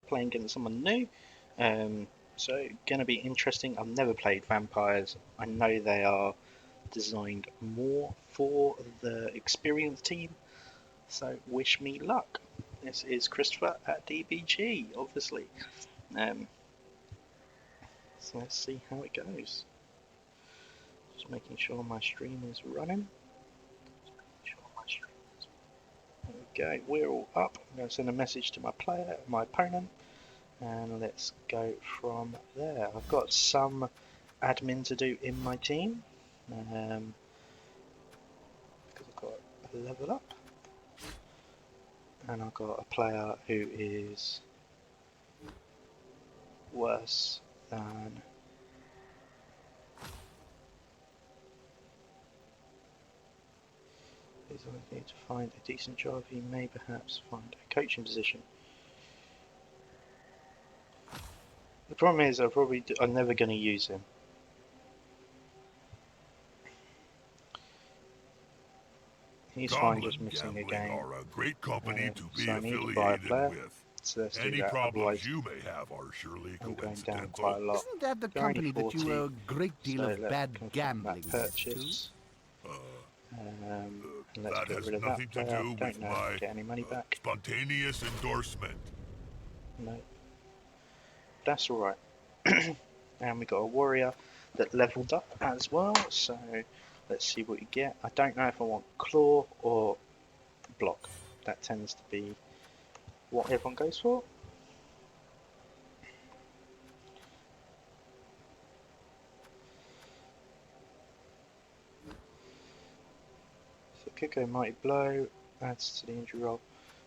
playing against someone new. So gonna be interesting. I've never played vampires. I know they are designed more for the experienced team. So wish me luck. This is Christopher at DBG, obviously. Um, so let's see how it goes. Just making sure my stream is running. There we go. We're all up. I'm going to send a message to my opponent, and let's go from there. I've got some admin to do in my team, because I've got a level up, and I've got a player who is worse than. He's looking to find a decent job. He may perhaps find a coaching position. The problem is, I'm never going to use him. He's fine just missing a game. Are a great company to be So I need to buy a player. with. So let's do Any that. problems Otherwise, you may have are surely I'm going down coincidental. quite a lot. Isn't that the They're only company that you 40, owe a great deal so of let's bad confirm gambling that with, too? purchase. And let's That get has rid of that nothing to player. do Don't with know if my I get any money back. spontaneous endorsement. No. That's alright. And we got a warrior that leveled up as well, so let's see what you get. I don't know if I want claw or block. That tends to be what everyone goes for. So could go Mighty Blow, adds to the injury roll,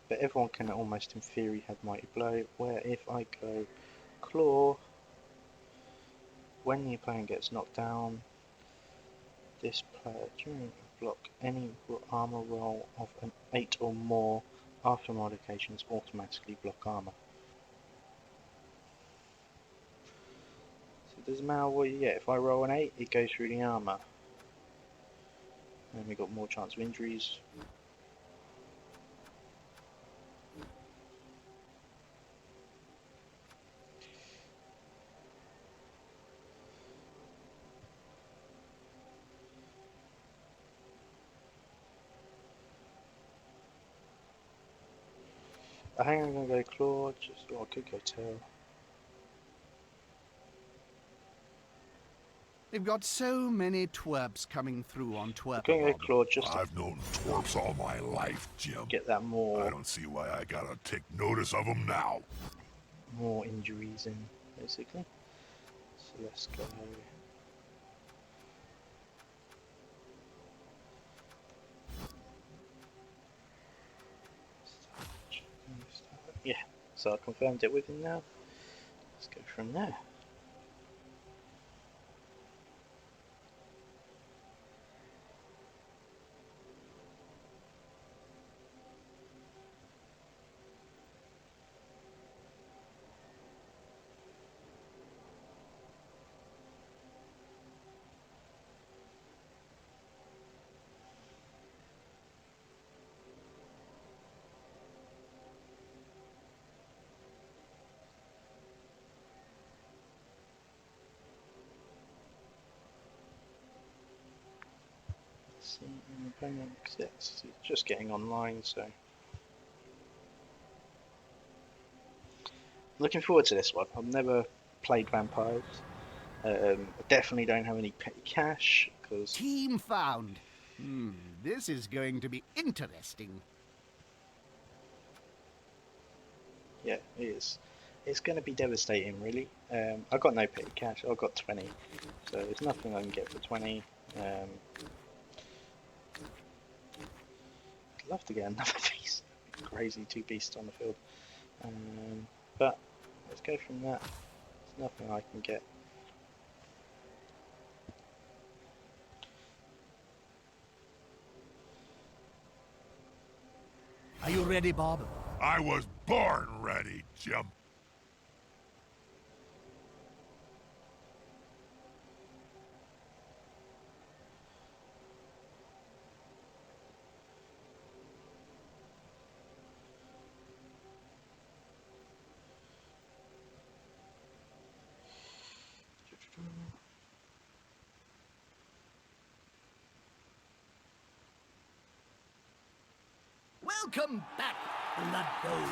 but everyone can almost in theory have Mighty Blow, where if I go Claw, when the opponent gets knocked down, this player during a block any armor roll of an 8 or more after modifications automatically block armor. So it doesn't matter what you get, if I roll an 8 it goes through the armor. And we got more chance of injuries. I think I'm gonna go claw, or I could go tail. They've got so many twerps coming through on I'm gonna go Twerpabob. claw just to I've known twerps all my life, Jim. get that I more don't see why I gotta take notice of them now. injuries in, basically. So let's go. Yeah, so I confirmed it with him now. Let's go from there. See, opponent exists. It's just getting online, so looking forward to this one. I've never played vampires. I definitely don't have any petty cash because Team found. This is going to be interesting. yeah, it is. It's going to be devastating, really. I've got no petty cash. I've got 20, so there's nothing I can get for 20. I'd love to get another beast. Crazy, 2 beasts on the field. But let's go from that. There's nothing I can get. Are you ready, Bob? I was born ready, Jim. Welcome back, Blood Bowl.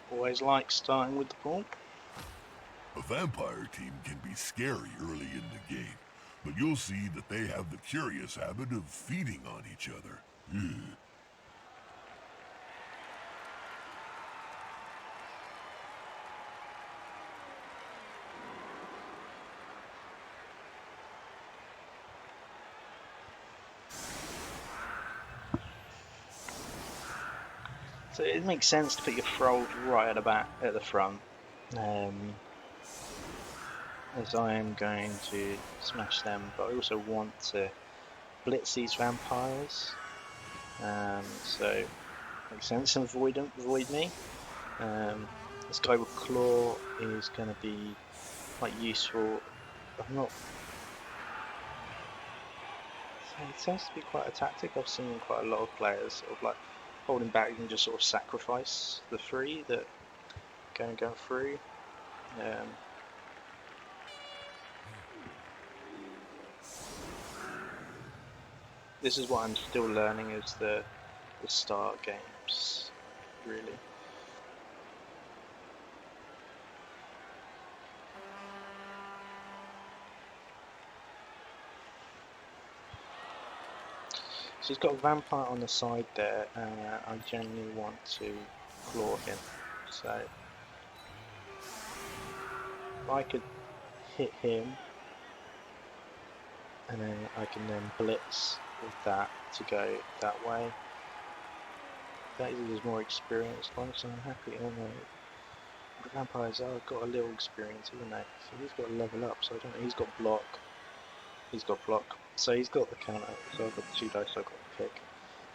Always like starting with the ball. A vampire team can be scary early in the game, but you'll see that they have the curious habit of feeding on each other. Ugh. So it makes sense to put your Thrall right at the back, at the front, as I am going to smash them, but I also want to blitz these vampires. So it makes sense and avoid me. This guy with Claw is going to be quite useful. I'm not. It seems to be quite a tactic I've seen quite a lot of players sort of like holding back and just sort of sacrifice the three that go through. This is what I'm still learning is the start games, really. So he's got a vampire on the side there, and I genuinely want to claw him. So if I could hit him, and then I can then blitz with that to go that way. That is more experienced one, so I'm happy. Oh no, the vampires are got a little experience, haven't they? So he's got to level up. So I don't know. He's got block. He's got block. So he's got the counter. So I've got 2 dice. I've got the pick.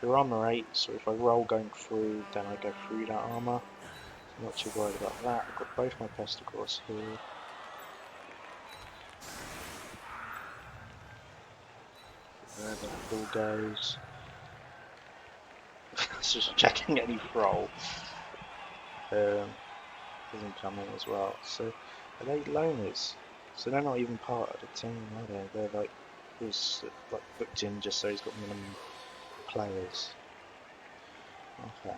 They're armor 8. So if I roll going through, then I go through that armor. So I'm not too worried about that. I've got both my pesticles here. There that ball goes. It's just checking any roll. Doesn't come in as well. So are they loners? So they're not even part of the team, are they? They're like was like booked in just so he's got minimum players. Okay.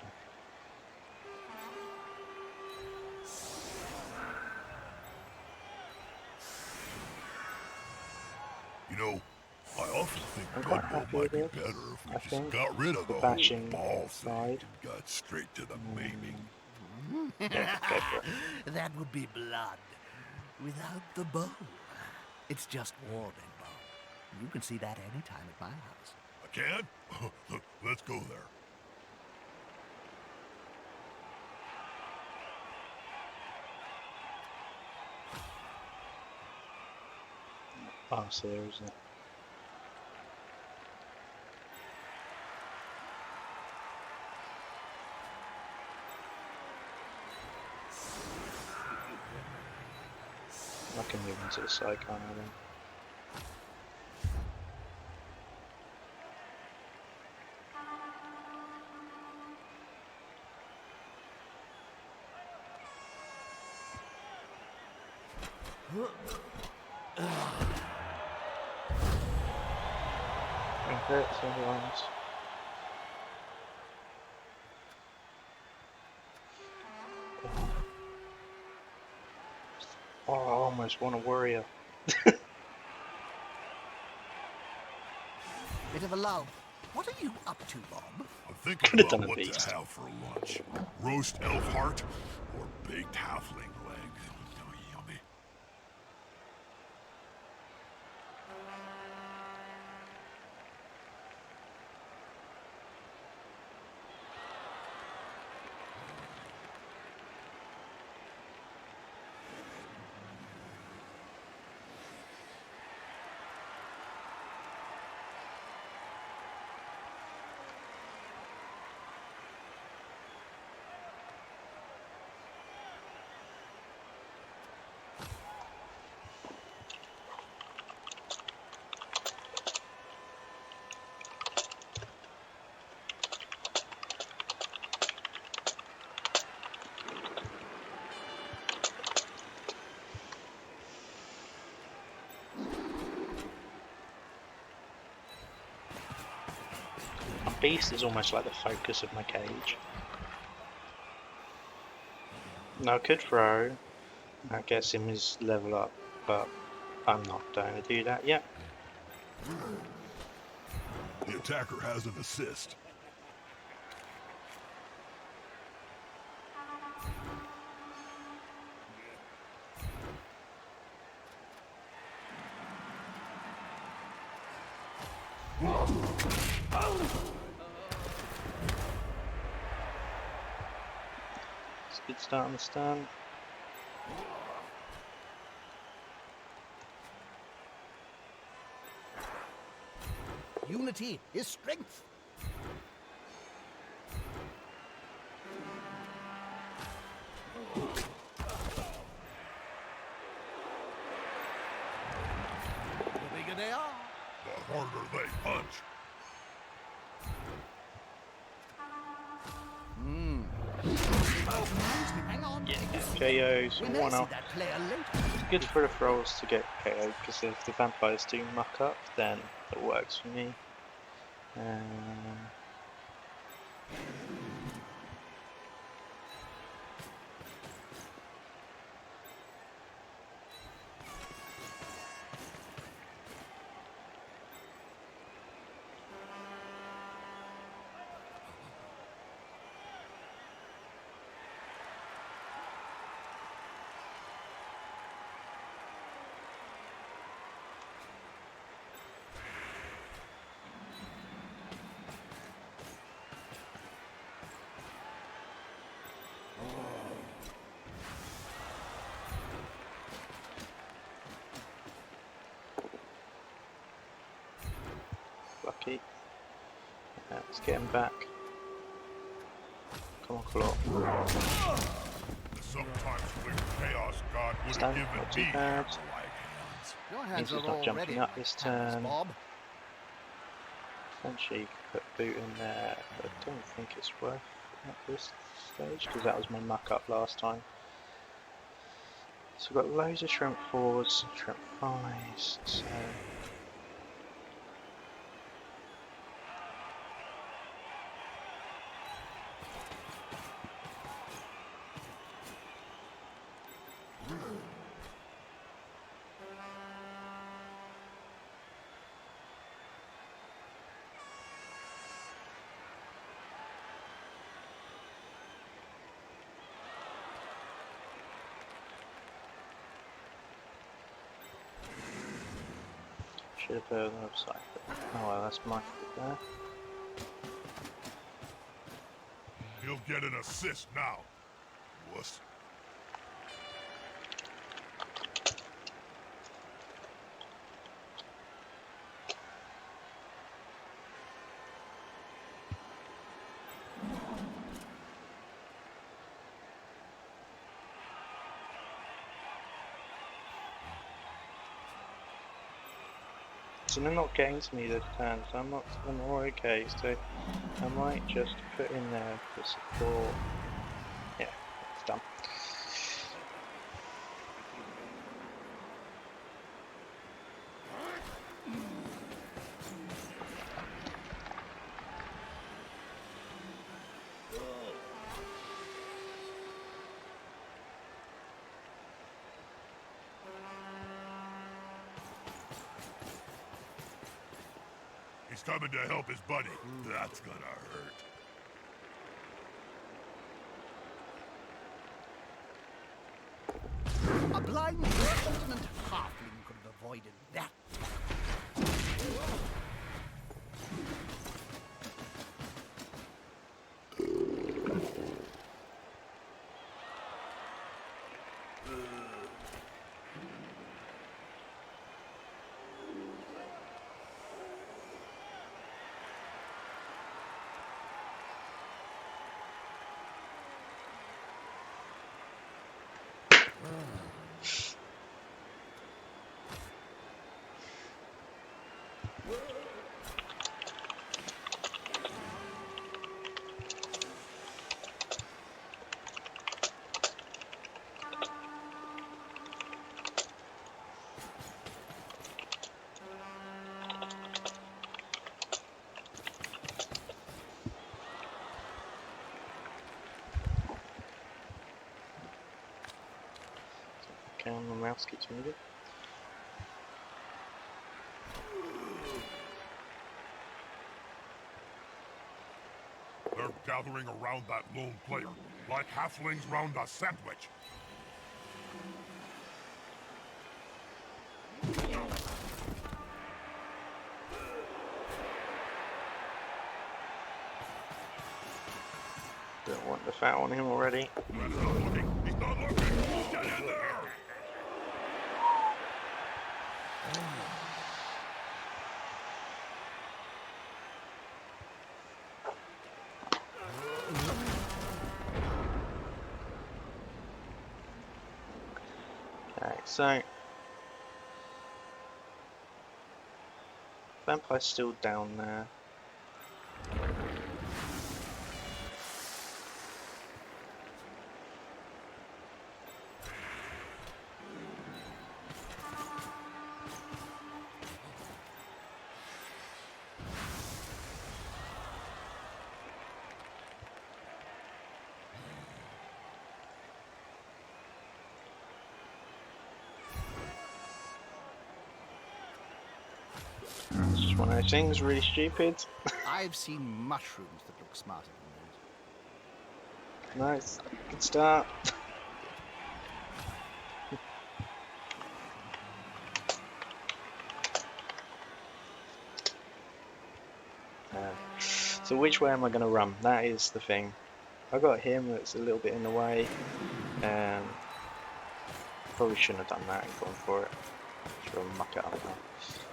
You know, I often think I'm Blood quite Bowl happy might be with better this. if we I just think got rid of the the bashing whole ball side. thing and got straight to the maiming. Yeah, go for it. That would be blood without the bow. It's just warm and bone. You can see that anytime at my house. I can? Let's go there. Oh, so there isn't it? I can move into the side, can't I then? Invert single arms. Oh, I almost want a warrior. Bit of a lull. What are you up to, Bob? I'm thinking Could have about done a what beast. to have for lunch. Roast elf heart or baked halfling leg. Oh, yummy. Beast is almost like the focus of my cage. Now I could throw, I guess him his level up, but I'm not going to do that yet. The attacker has an assist. It's a good start on the stand. Unity is strength. The bigger they are, The harder they punch. hang on. Yeah, KOs, We may 1 see off. that player later. It's good for the thralls to get KO'd, because if the vampires do muck up, then it works for me. Lucky. Let's get him back. Come on, Claw. Sometimes quick chaos god would Stand, have not too given me bad. hammer-like hands. Your Means hands he's are not jumping already up like this hammers, turn. Bob. Potentially you could put Boot in there, but I don't think it's worth at this stage, because that was my muck up last time. So we've got loads of Shrimp 4s, Shrimp 5s, so... Should have put it on the website, but oh well, that's my fault there. He'll get an assist now. Wuss. So they're not getting to me this turn, so I'm all okay, so I might just put in there for support. Yeah, it's done. He's coming to help his buddy. That's gonna hurt. A blind ultimate halfling could have avoided that. Okay, and the mouse keeps moving. They're gathering around that lone player, like halflings round a sandwich. Don't want the foul on him already. He's not looking! He's not looking! Get in there! Okay, so Vampire's still down there. It's just one of those things, really stupid. I've seen mushrooms that look smarter than Nice, good start. So which way am I going to run? That is the thing. I got him that's a little bit in the way. Probably shouldn't have done that and gone for it. Should have muck it up now.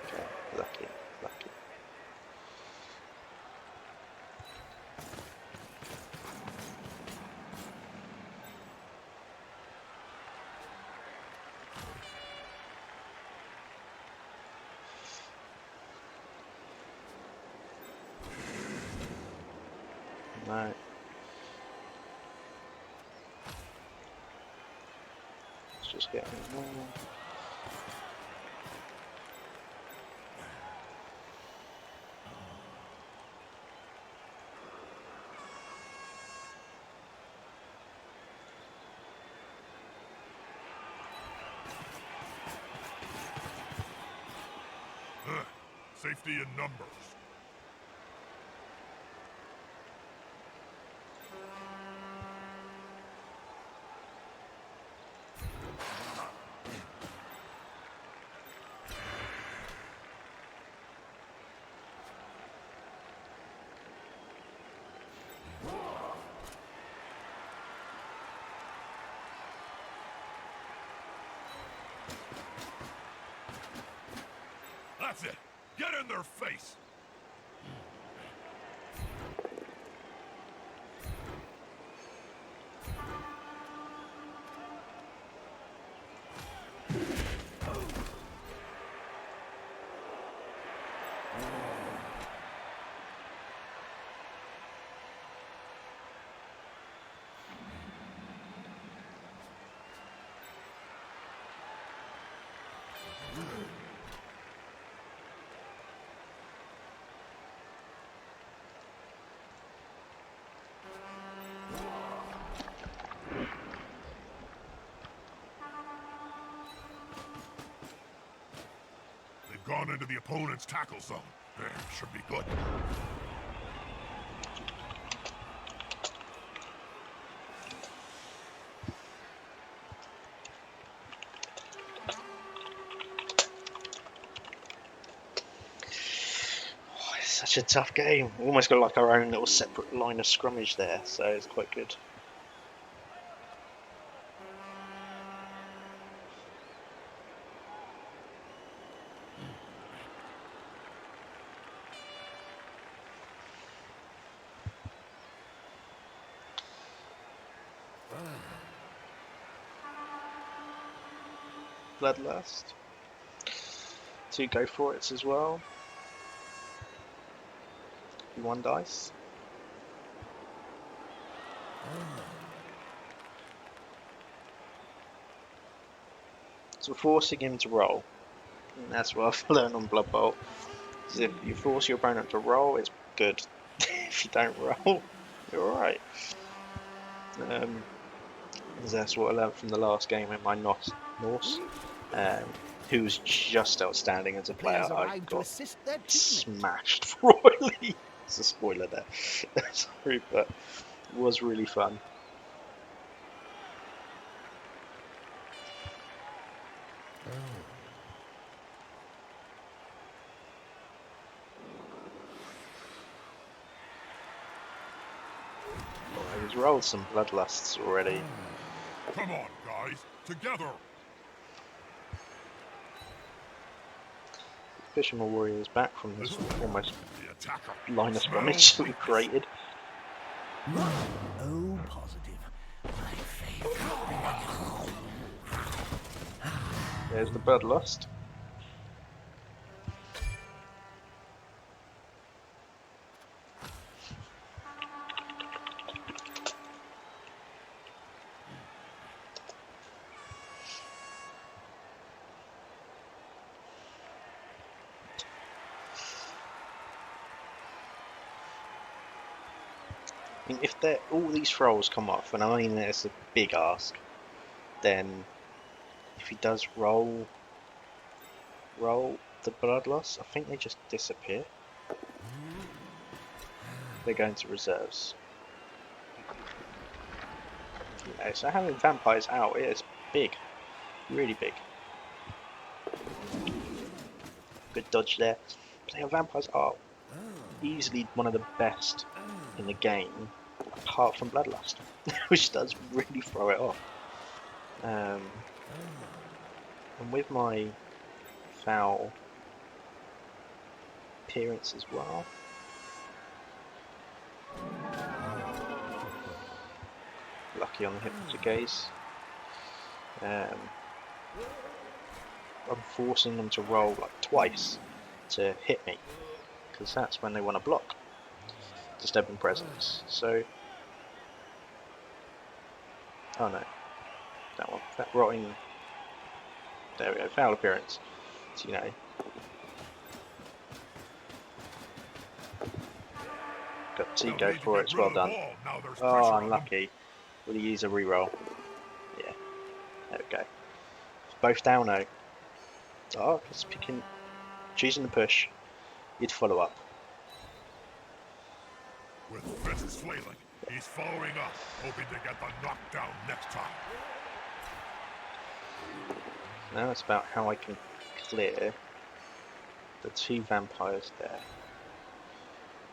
Okay, lucky, lucky. No. Let's just get him more. Safety in numbers. That's it! Get in their face! They've gone into the opponent's tackle zone. Should be good. Oh, it's such a tough game. We almost got like our own little separate line of scrummage there, so it's quite good. Bloodlust. 2 go for it as well. 1 dice. So we're forcing him to roll. And that's what I've learned on Blood Bowl. Is if you force your opponent to roll, it's good. If you don't roll, you're alright. That's what I learned from the last game in my Norse, who was just outstanding as a player. Players I arrive to got assist their teammate. smashed royally. It's a spoiler there. Sorry, but it was really fun. Oh, he's rolled some bloodlusts already. Come on, guys, together. Fisherman Warrior is back from this almost The attacker. line of Smell scrimmage that we weakness. created. Oh, positive. My favorite. There's the bloodlust. I mean, if all these thralls come off, and I mean it's a big ask, then if he does roll the bloodlust, I think they just disappear. They're going to reserves. You know, so having vampires out is big, really big. Good dodge there. Playing vampires are easily one of the best in the game, apart from bloodlust, which does really throw it off. And with my foul appearance as well. Lucky on the Hypnotic Gaze. I'm forcing them to roll like twice to hit me, because that's when they want to block Disturbing Presence. So, oh no, that one, that rotting. There we go, foul appearance. So, you know, got to go for it. It's well done. Oh, unlucky. Will he use a reroll? Yeah, there we go. Both down now. Oh, just picking, choosing the push. You'd follow up. With fists flailing, he's following up, hoping to get the knockdown next time. Now it's about how I can clear the two vampires there.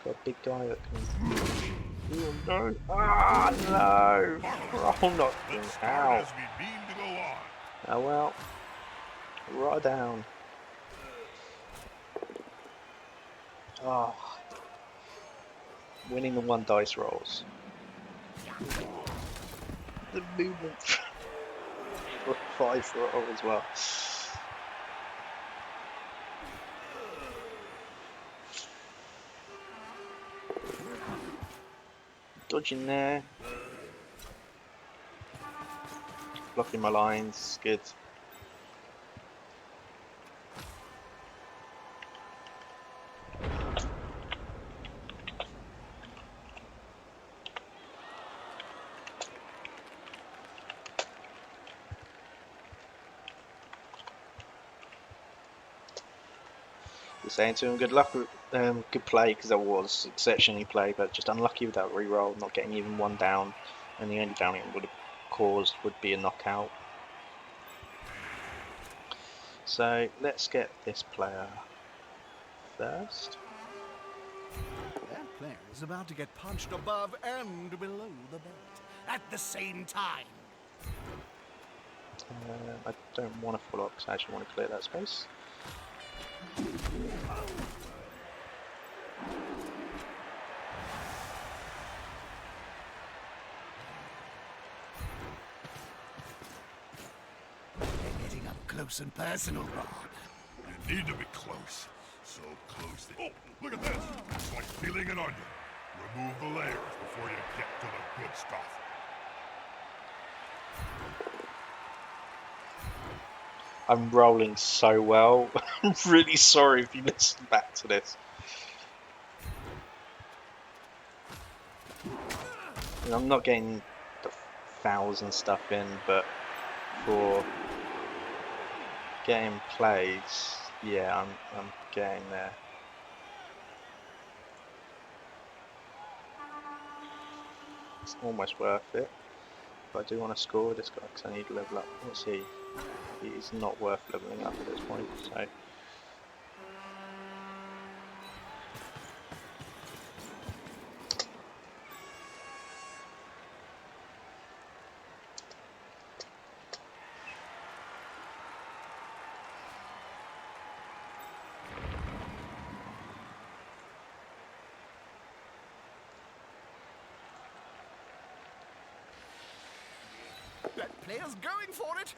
Got a big guy that can. Oh no! Ah no! Roll not. Ow! As we mean to go on. Oh well. Right down. Oh. Winning the 1 dice rolls. The movement for 5 roll as well. Dodging there. Blocking my lines. Good. Saying to him, good luck, good play, because that was exceptionally play, but just unlucky with that reroll, not getting even 1 down, and the only down it would have caused would be a knockout. So let's get this player first. That player is about to get punched above and below the belt at the same time. I don't want to follow up because I actually want to clear that space. They're getting up close and personal, Rob. You need to be close. So close that... Oh, look at this! It's like peeling an onion. Remove the layers before you get to the good stuff. I'm rolling so well. I'm really sorry if you listen back to this. And I'm not getting the fouls and stuff in, but for getting plays, yeah, I'm getting there. It's almost worth it. But I do want to score this guy because I need to level up. What's he? He's not worth leveling up at this point, so. That player's going for it.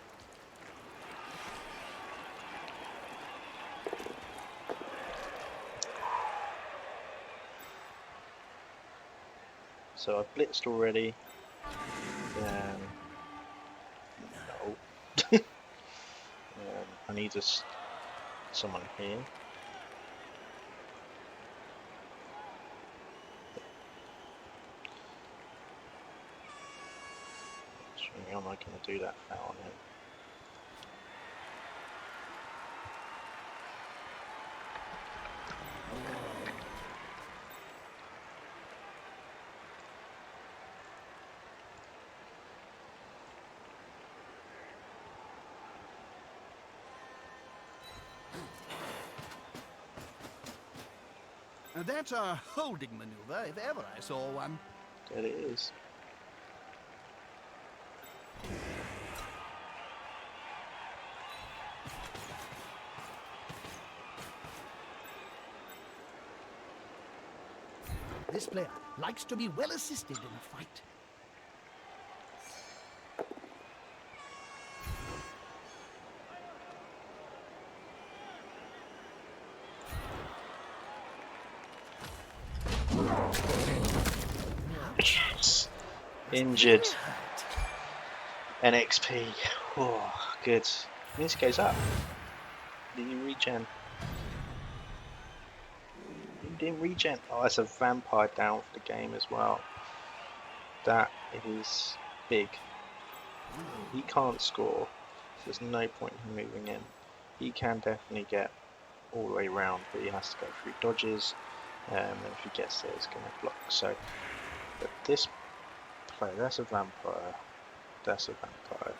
So I've blitzed already. No. I need someone here. I'm not going to do that foul on him. Now that's a holding maneuver, if ever I saw one. There it is. This player likes to be well assisted in a fight. Yes. Injured. NXP. Oh, good. This goes up. Did you regen? You didn't regen. Oh, that's a vampire down for the game as well. That is big. He can't score, so there's no point in moving in. He can definitely get all the way around, but he has to go through dodges, and if he gets there, he's going to block. So, but this player, that's a vampire. That's a vampire.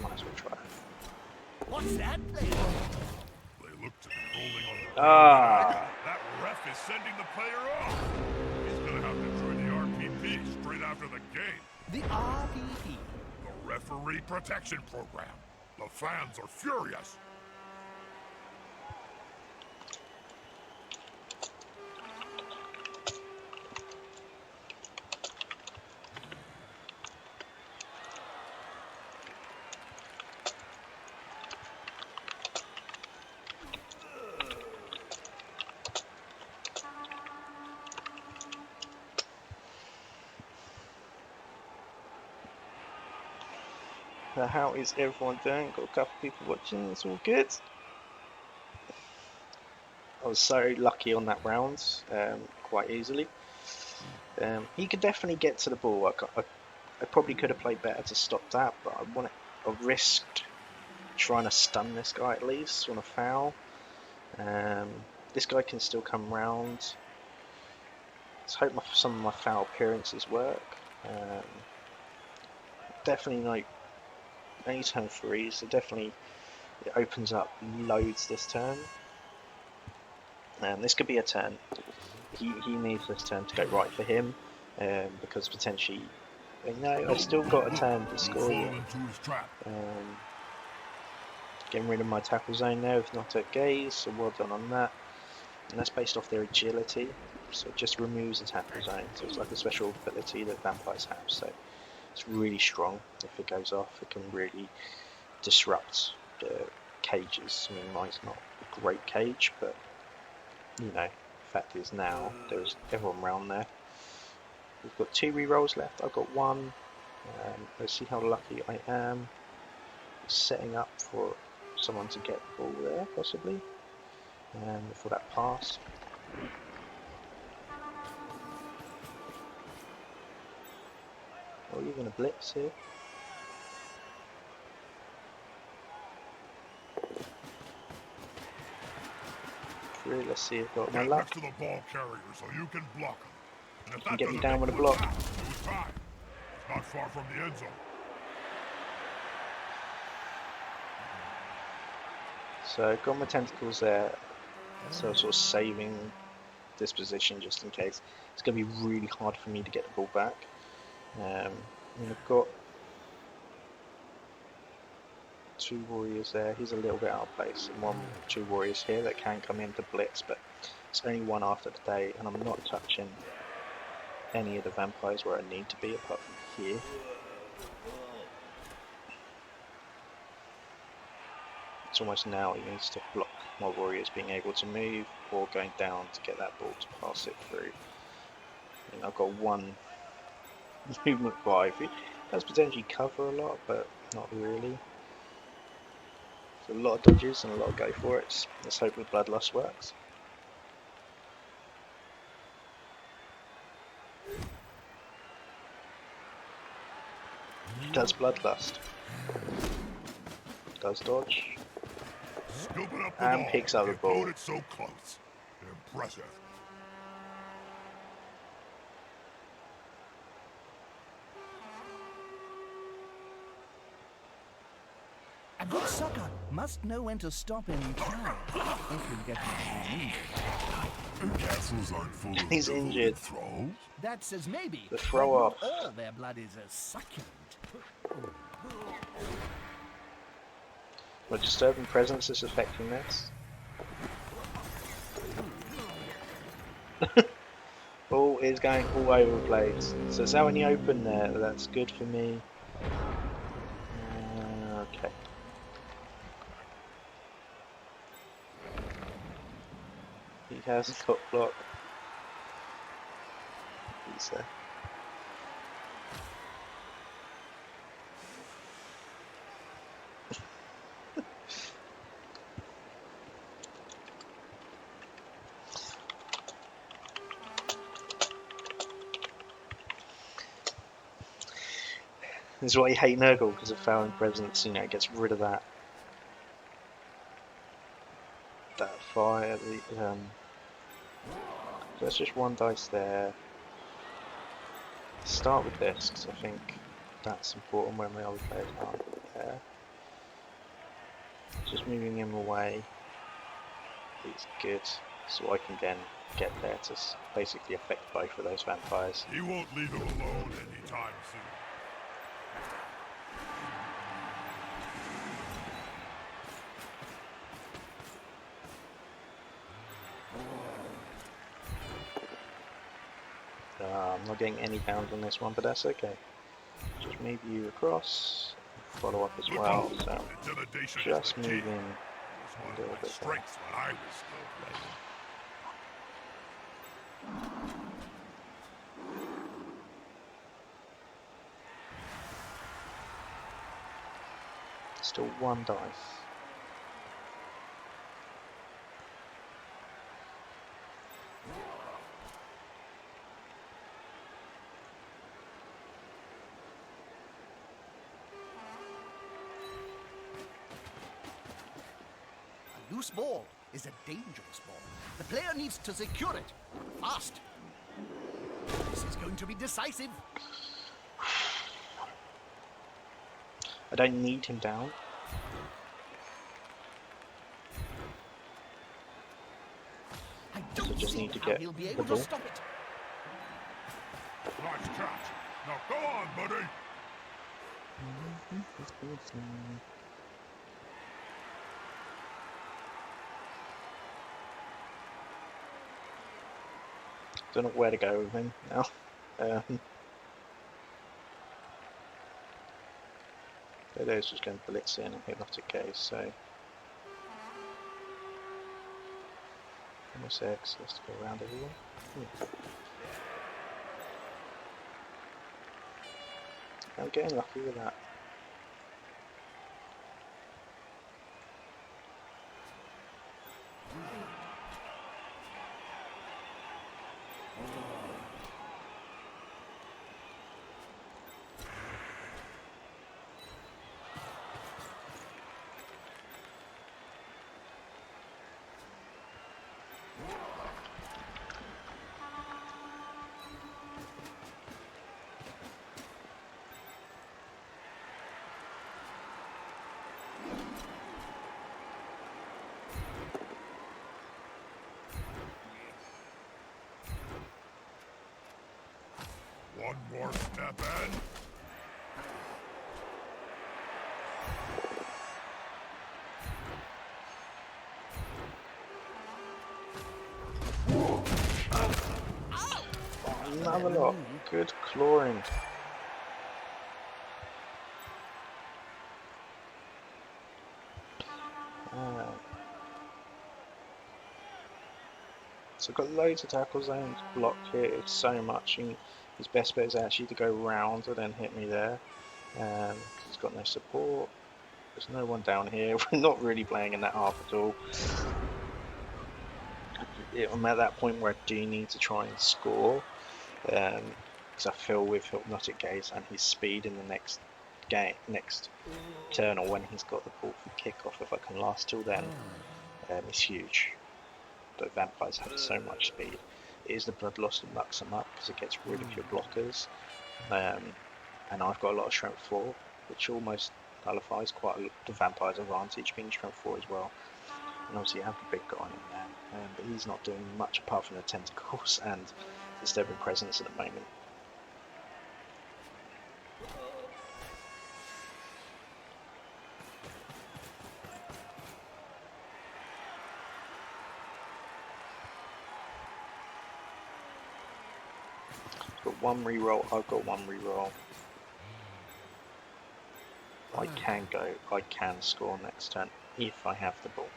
Might as well try it. What's that player? They look to be rolling on the Ah! That ref is sending the player off. He's gonna have to join the RPP straight after the game. The RPP. The Referee Protection Program. The fans are furious. How is everyone doing? Got a couple people watching, it's all good. I was so lucky on that round, quite easily. He could definitely get to the ball. I probably could have played better to stop that, but I risked trying to stun this guy at least on a foul. This guy can still come round. Let's hope some of my foul appearances work. Definitely like only turn 3, so definitely it opens up loads this turn. This could be a turn. He needs this turn to go right for him, because potentially, I've still got a turn to score. Getting rid of my tackle zone there with not at gaze, so well done on that. And that's based off their agility, so it just removes the tackle zone. So it's like a special ability that vampires have. So it's really strong. If it goes off, it can really disrupt the cages. I mean, mine's not a great cage, but fact is now there's everyone around there. We've got 2 rerolls left. I've got 1. Let's see how lucky I am. Setting up for someone to get the ball there, possibly, for that pass. Oh, you're going to blitz here. Through, let's see if I've got my Get luck. next to the ball carrier so you can block him. And if You can that get me doesn't down make with a you block. attack, lose time. It's not far from the end zone. So got my tentacles there, so sort of saving this position just in case. It's going to be really hard for me to get the ball back. And I've got 2 warriors there. He's a little bit out of place, and 2 warriors here that can come in to blitz, but it's only one after the day, and I'm not touching any of the vampires where I need to be apart from here. It's almost now he needs to block my warriors being able to move or going down to get that ball to pass it through. And I've got 1 movement 5. It does potentially cover a lot, but not really. So a lot of dodges and a lot of go for it. Let's hope the Bloodlust works. Does Bloodlust. Does dodge. Scooping up the And ball. picks up the ball. Opponent so close. Impressive. A good sucker must know when to stop in time if you get injured. Castles aren't full of He's devoted injured. thralls. That says maybe, The throw but off. not all their blood is as succulent. My disturbing presence is affecting this. Ball is going all over the place. So it's out in the open there. That's good for me. Okay. He has a cut block. He's there. This is why you hate Nurgle, because of Fouling Presence, you know, it gets rid of that fire. So that's just 1 dice there. Start with this, because I think that's important when my other players aren't there. Just moving him away is good, so I can then get there to basically affect both of those vampires. He won't leave him alone anytime soon. I'm not getting any bounds on this one, but that's okay. Just move you across, follow up as well, so Intimidation just is the key. moving It was one a of little my bit there. strengths when I was still playing. Still 1 dice. A loose ball is a dangerous ball. The player needs to secure it fast. This is going to be decisive. I don't need him down. I don't just see need to how get he'll be the able to ball. stop it. Nice catch. Now go on, buddy. Don't know where to go with him now. There's just going to blitz in and Hypnotic Gaze, so almost X, let's go around everyone. I'm getting lucky with that. One more step and... Another lot. Good clawing. So I've got loads of tackle zones blocked here. It's so much. And his best bet is actually to go round and then hit me there. He's got no support. There's no one down here. We're not really playing in that half at all. I'm at that point where I do need to try and score. Because I feel with Hypnotic Gaze and his speed in the next turn, or when he's got the ball for kickoff, if I can last till then, it's huge. But vampires have so much speed. It is the bloodlust that mucks them up because it gets rid of your blockers. And I've got a lot of strength 4, which almost nullifies quite a lot the vampire's advantage being strength 4 as well. And obviously you have the big guy in there, but he's not doing much apart from the tentacles and disturbing presence at the moment. Got one reroll, I've got one reroll. I can score next turn if I have the ball.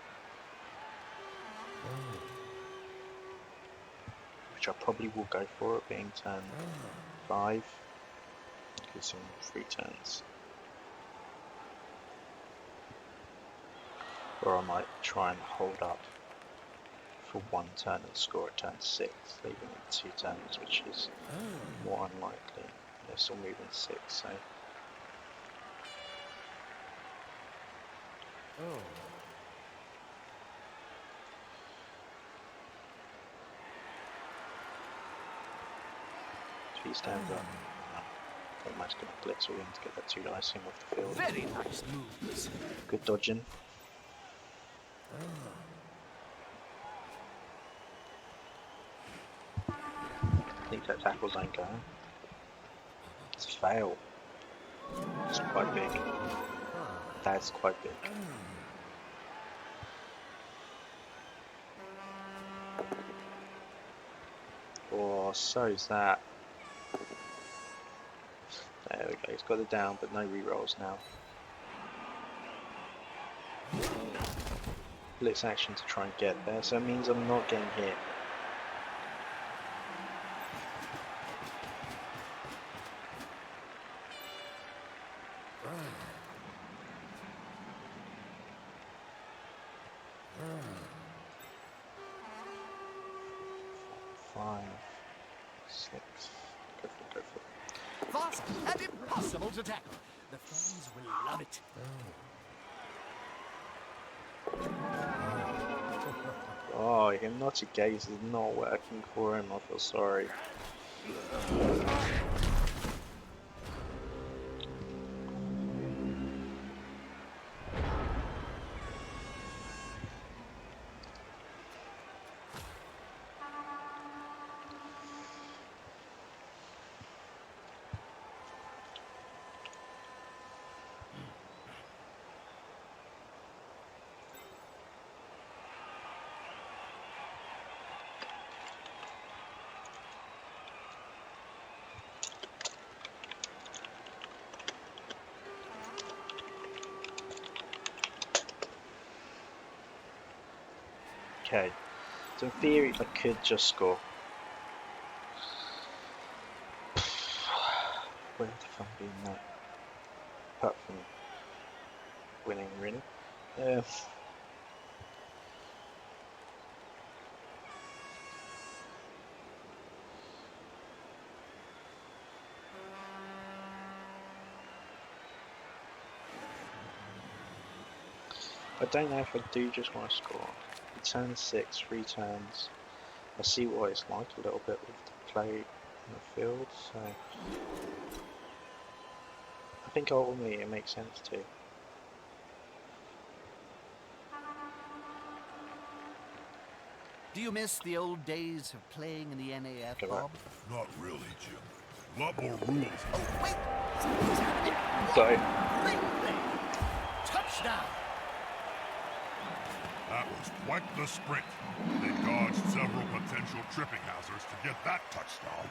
Which I probably will go for it being turn 5. Gives him 3 turns. Or I might try and hold up for 1 turn and score at turn 6, leaving it 2 turns, which is more unlikely. They're still moving 6, so. If he stands up, I'm just going to blitz all in to get that 2 dice in off the field. Very nice moves. Good dodging. Think that tackle zone going. It's a fail. It's quite big. That's quite big. Oh, so's that. There we go, he's got it down, but no rerolls now. Blitz action to try and get there, so it means I'm not getting hit. Fast and impossible to tackle. The fans will love it. Oh, Hypnotic Gaze is not working for him, I feel sorry. Okay, so in theory I could just score. Where would the fun be in that? Apart from winning, really. I don't know if I do just want to score. Turn 6, 3 turns. I see what it's like a little bit with the play in the field, so I think ultimately it makes sense too. Do you miss the old days of playing in the NAF, Go Bob? Not really, Jim. A lot more rules. Oh, wait! Something's happening. Sorry. Great play. Touchdown. That was quite the sprint. They dodged several potential tripping hazards to get that touchdown.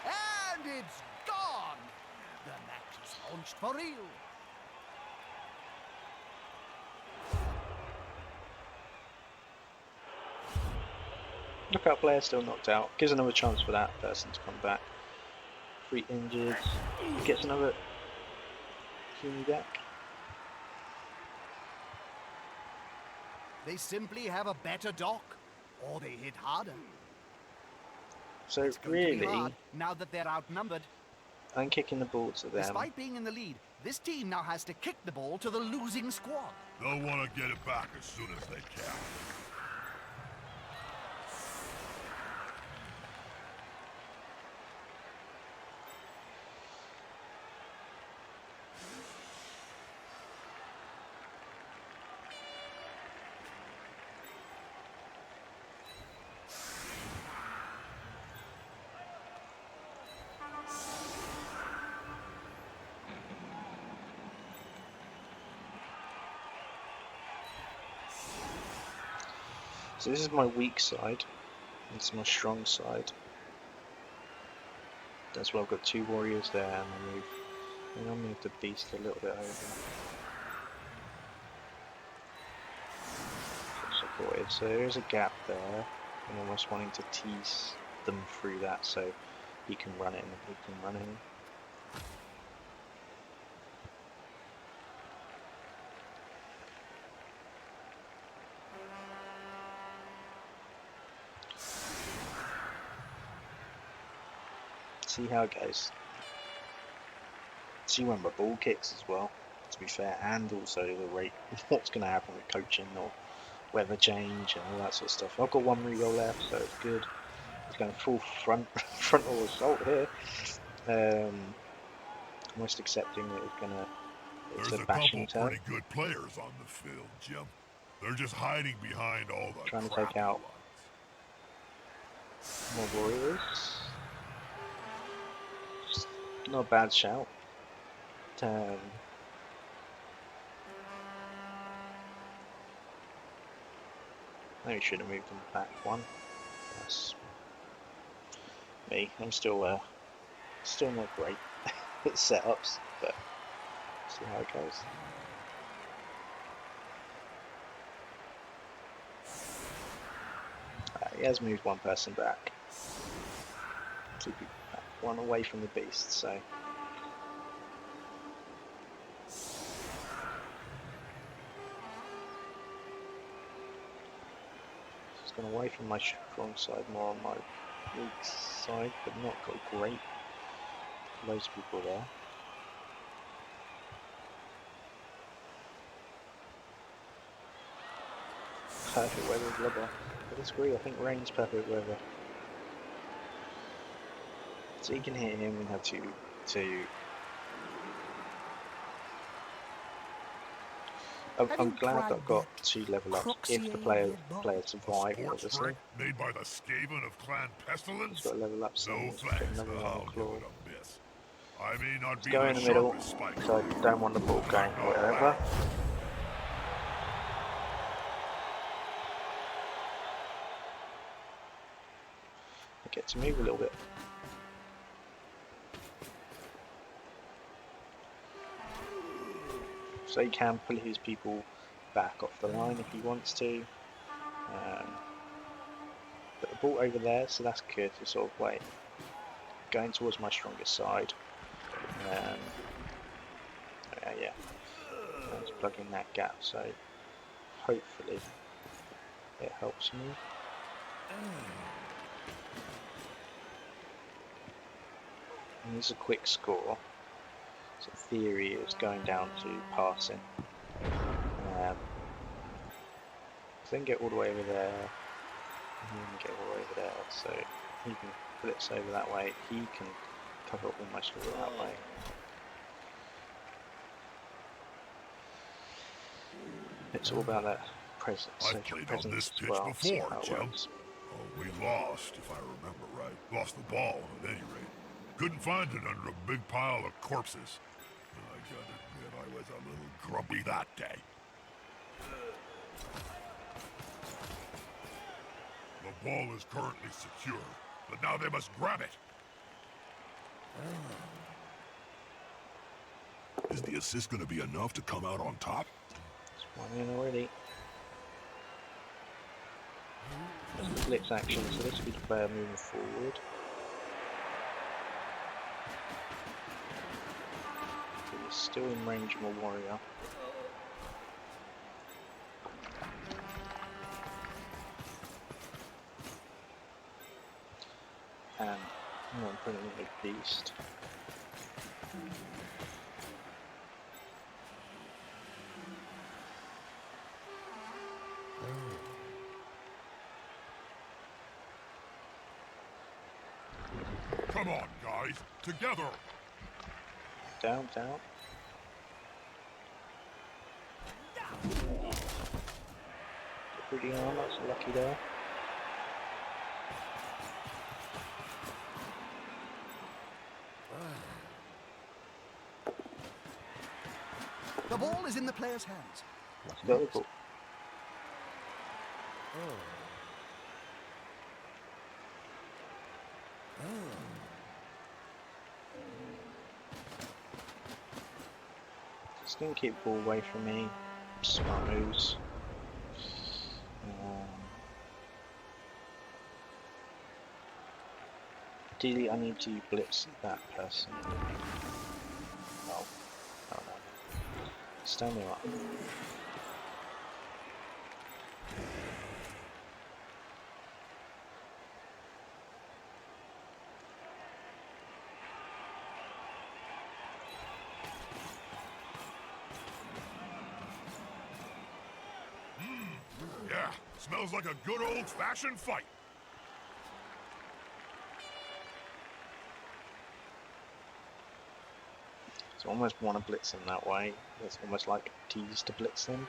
And it's gone. The match is launched for real. Knockout player still knocked out. Gives another chance for that person to come back. 3 injured. Gets another Kiwi back. They simply have a better dock, or they hit harder. So It's going to be really, hard now that they're outnumbered. I'm kicking the ball to them. Despite being in the lead, this team now has to kick the ball to the losing squad. They'll want to get it back as soon as they can. So this is my weak side. This is my strong side. That's why I've got 2 warriors there, and I'll move the beast a little bit over. Supported. So there is a gap there. I'm almost wanting to tease them through that so he can run it and he can run in. See how it goes. See when the ball kicks as well, to be fair, and also the rate, what's going to happen with coaching or weather change and all that sort of stuff. I've got 1 reroll left, so it's good. It's going full frontal assault here. Almost accepting that it's There's a a bashing couple turn. pretty good players on the field, Jim. They're just hiding behind all the Trying to crappy take out ones. more warriors. Just not a bad shout. Maybe should have moved them back 1. That's me. I'm still not great at setups, but see how it goes. He has moved 1 person back. Keeping 1 away from the beast, so. Just gone away from my strong side, more on my weak side, but not got great. Loads of people there. Perfect weather with Lubber. I disagree, I think rain's perfect weather. So you can hit him and have to I'm glad I've got 2 level ups if the player survive, Sports obviously. drink made by the Skaven of Clan Pestilence? He's got a level up, so No he's got thanks, another one I'll on give claw. it a miss. I may not Let's be go the in the middle, sharpest spike, because I don't want the ball going wherever. I get to move a little bit. So he can pull his people back off the line if he wants to. Put the ball over there, so that's good to sort of wait. Going towards my strongest side. Yeah. Let's plug in that gap, so hopefully it helps me. And this is a quick score. So theory is going down to passing. Then get all the way over there. And then get all the way over there. So he can blitz over that way. He can cover almost all that way. It's all about that presence, I've social played on presence this as pitch well. See before, how it Jim. works. Oh, we lost, if I remember right. Lost the ball, at any rate. Couldn't find it under a big pile of corpses. I gotta admit, I was a little grumpy that day. The ball is currently secure, but now they must grab it. Is the assist gonna be enough to come out on top? It's one in already. Blitz action, so this will be the player moving forward. He's still in range of a warrior. And I'm going to put in a big beast. Come on, guys, together! Down, down. Pretty on, that's lucky there. The ball is in the player's hands. Let's go. Cool. Just gonna keep the ball away from me. Smart moves. Ideally, I need to blitz that person. Oh, no. Stand me up. Yeah, smells like a good old-fashioned fight. So I almost want to blitz him that way. It's almost like a tease to blitz him.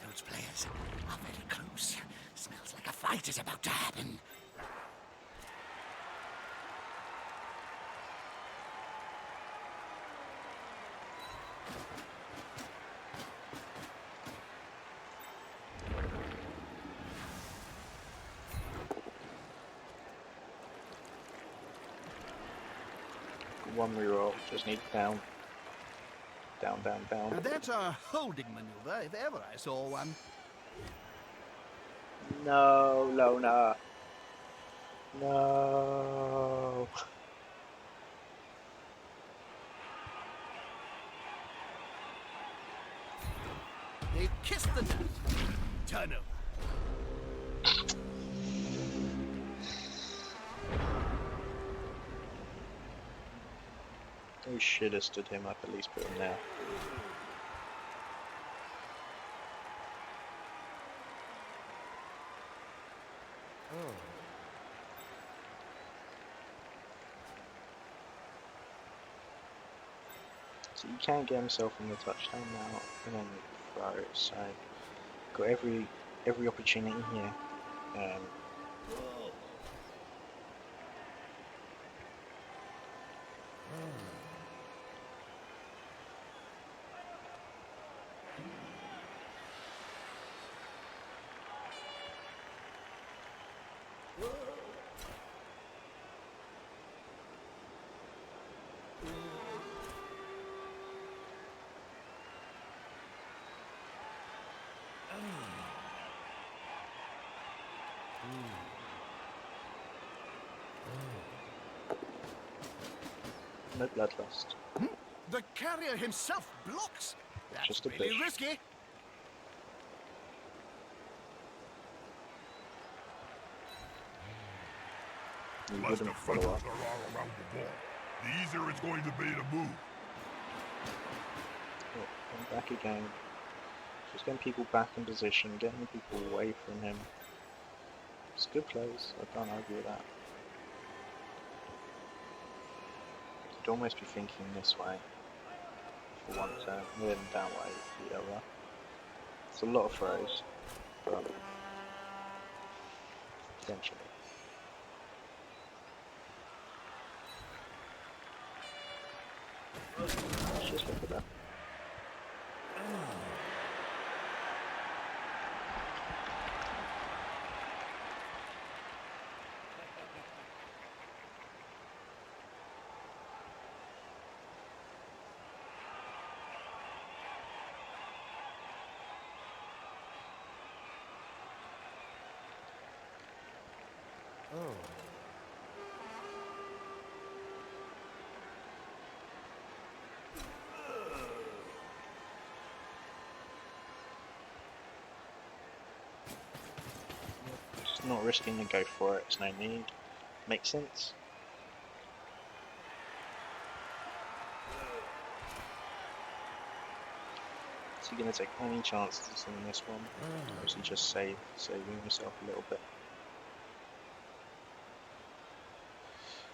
Those players are very close. Smells like a fight is about to happen. One reroll, just need it down. Down, down, down. Now that's a holding maneuver, if ever I saw one. No, Lona. No. They've kissed the net. Turnover. We should have stood him up, at least put him there. So you can get himself in the touchdown now, and then throw. So got every opportunity here. No bloodlust. The carrier himself blocks. That's Just a really push. risky. You Less wouldn't follow defenders up. there are around the ball, the easier it's going to be to move. Oh, and back again. Just getting people back in position, getting people away from him. It's good plays, I can't argue with that. I'd almost be thinking this way for one turn, and then that way for the other. It's a lot of throws, but potentially. Let's just look at that. Oh. Just not risking to go for it, it's no need. Makes sense. Is he going to take any chances in this one? Or is he just saving himself a little bit?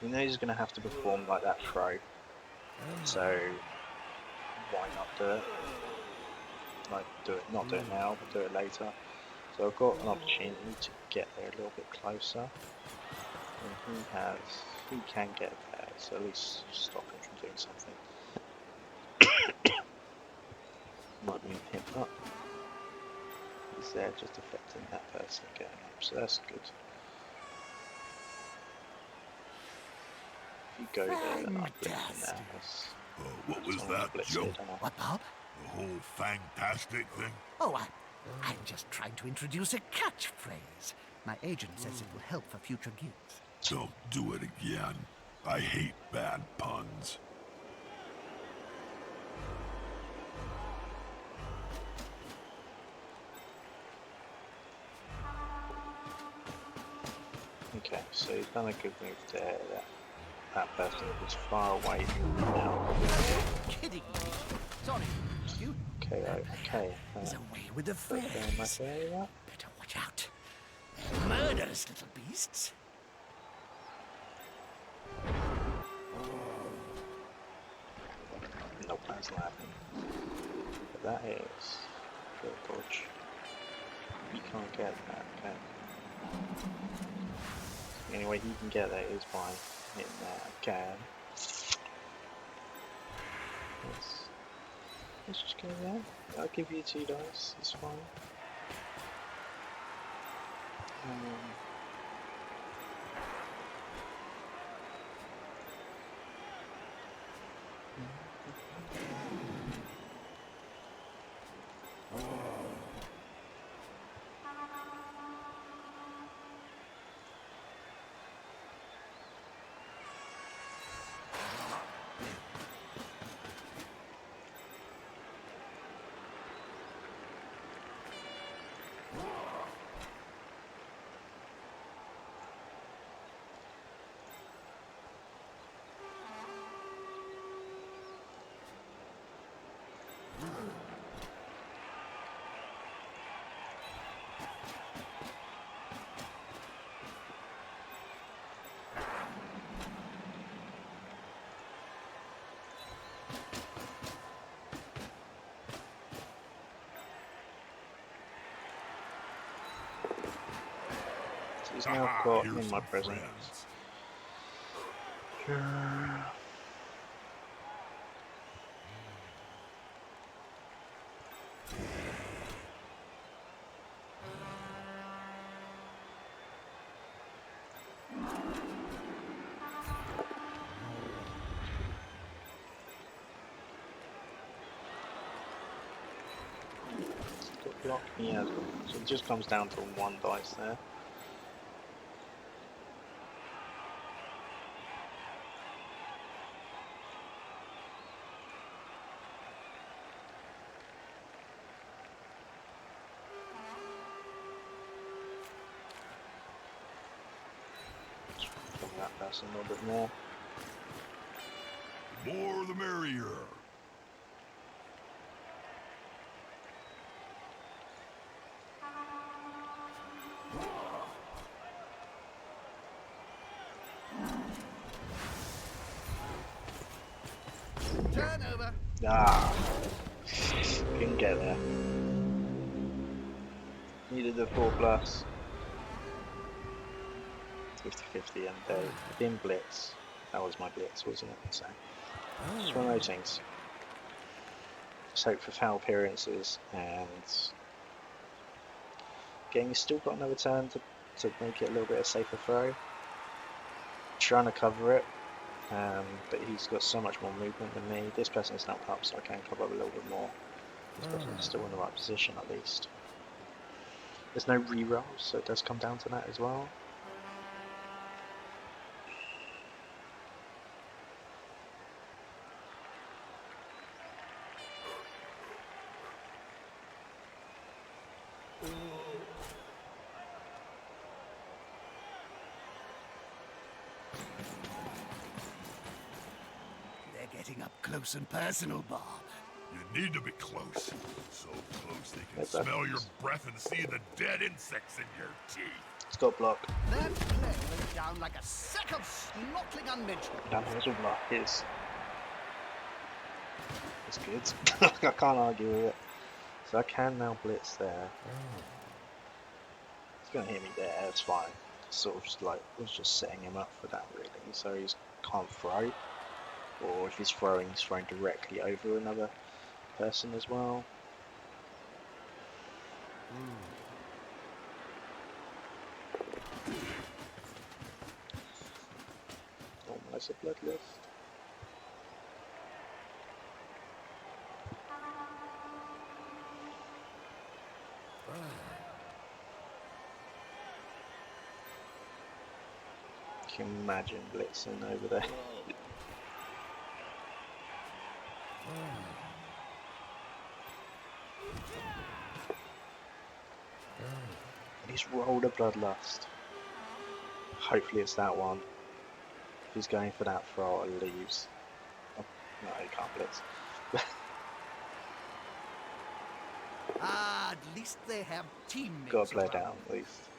You know he's going to have to perform like that throw, so why not do it? Like, not do it now, but do it later. So I've got an opportunity to get there a little bit closer, and he can get there, so at least stop him from doing something. Might move him up. He's there just affecting that person getting up, so that's good. If you go there, then I'm blinking there. What was that, Joe? What, Bob? The whole fantastic thing? Oh, I'm just trying to introduce a catchphrase. My agent says it will help for future gigs. Don't do it again. I hate bad puns. Okay, so he's done a good move there. That person was far away from me now. Kidding me? Sorry, you. Okay. He's away with the Better fairs. Better watch out. They're murderous little beasts. Nope, that's not happening. But that is good dodge. You can't get that, okay. The only way he can get that is by hitting that again. Let's just go there. I'll give you 2 dice, it's fine. He's now got in my presence. Block? Yeah, so it just comes down to 1 dice there. That person a little bit more. More the merrier. Turnover. Ah, couldn't get there. Needed the 4+. 50-50 and they didn't blitz. That was my blitz, wasn't it? So, it's one of those things. Just hope for foul appearances, and again, he's still got another turn to make it a little bit of safer throw. Trying to cover it, but he's got so much more movement than me. This person's now up, so I can cover up a little bit more. This person's still in the right position at least. There's no re-rolls, so it does come down to that as well. They're getting up close and personal, Bob. You need to be close. So close they can That's smell your breath and see the dead insects in your teeth. It's got blocked. That play went down like a sack of snortling unmentioned. That was all block is. It's good. I can't argue with it. So I can now blitz there. He's gonna hit me there. It's fine. Sort of just like was just setting him up for that really. So he can't throw, or if he's throwing directly over another person as well. Almost a bloodless. Can you imagine blitzing over there? And he's rolled a bloodlust. Hopefully it's that one. If he's going for that throw, it leaves. Oh, no, he can't blitz. Ah, at least they have teammates. Gotta play around. down at least.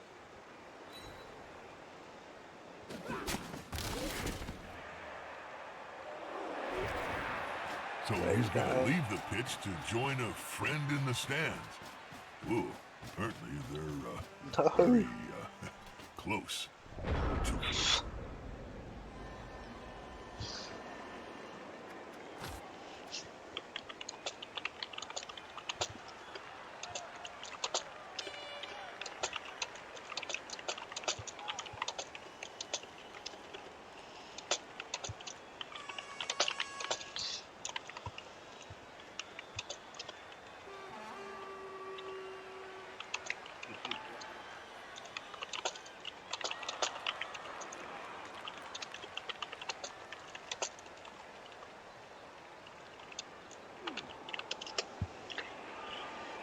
So he's gonna leave the pitch to join a friend in the stands. Ooh, apparently they're very close to him.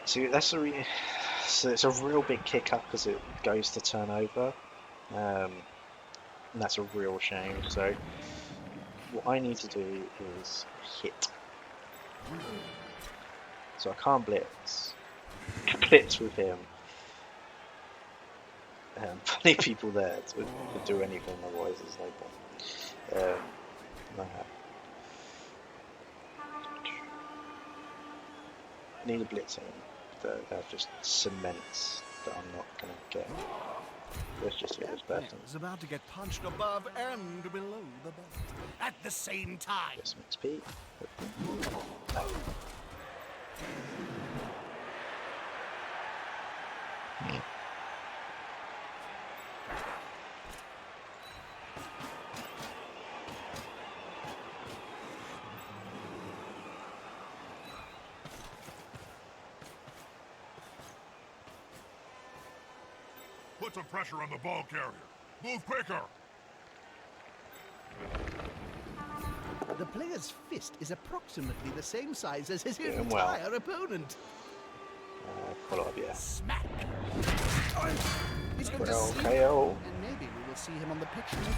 So that's so it's a real big kick up as it goes to turnover, and that's a real shame. So what I need to do is hit. So I can't blitz. Blitz with him. Plenty of people there to do anything, otherwise there's no point. No. I need a blitzing that just cements that I'm not going to get. Let's just hit this person. Is about to get punched above and below the belt at the same time. Get some XP. Put some pressure on the ball carrier. Move quicker. The player's fist is approximately the same size as his Doing entire well. opponent. Follow up, yeah. Smack! He's going to Well, see KO. and maybe we will see him on the pitch later.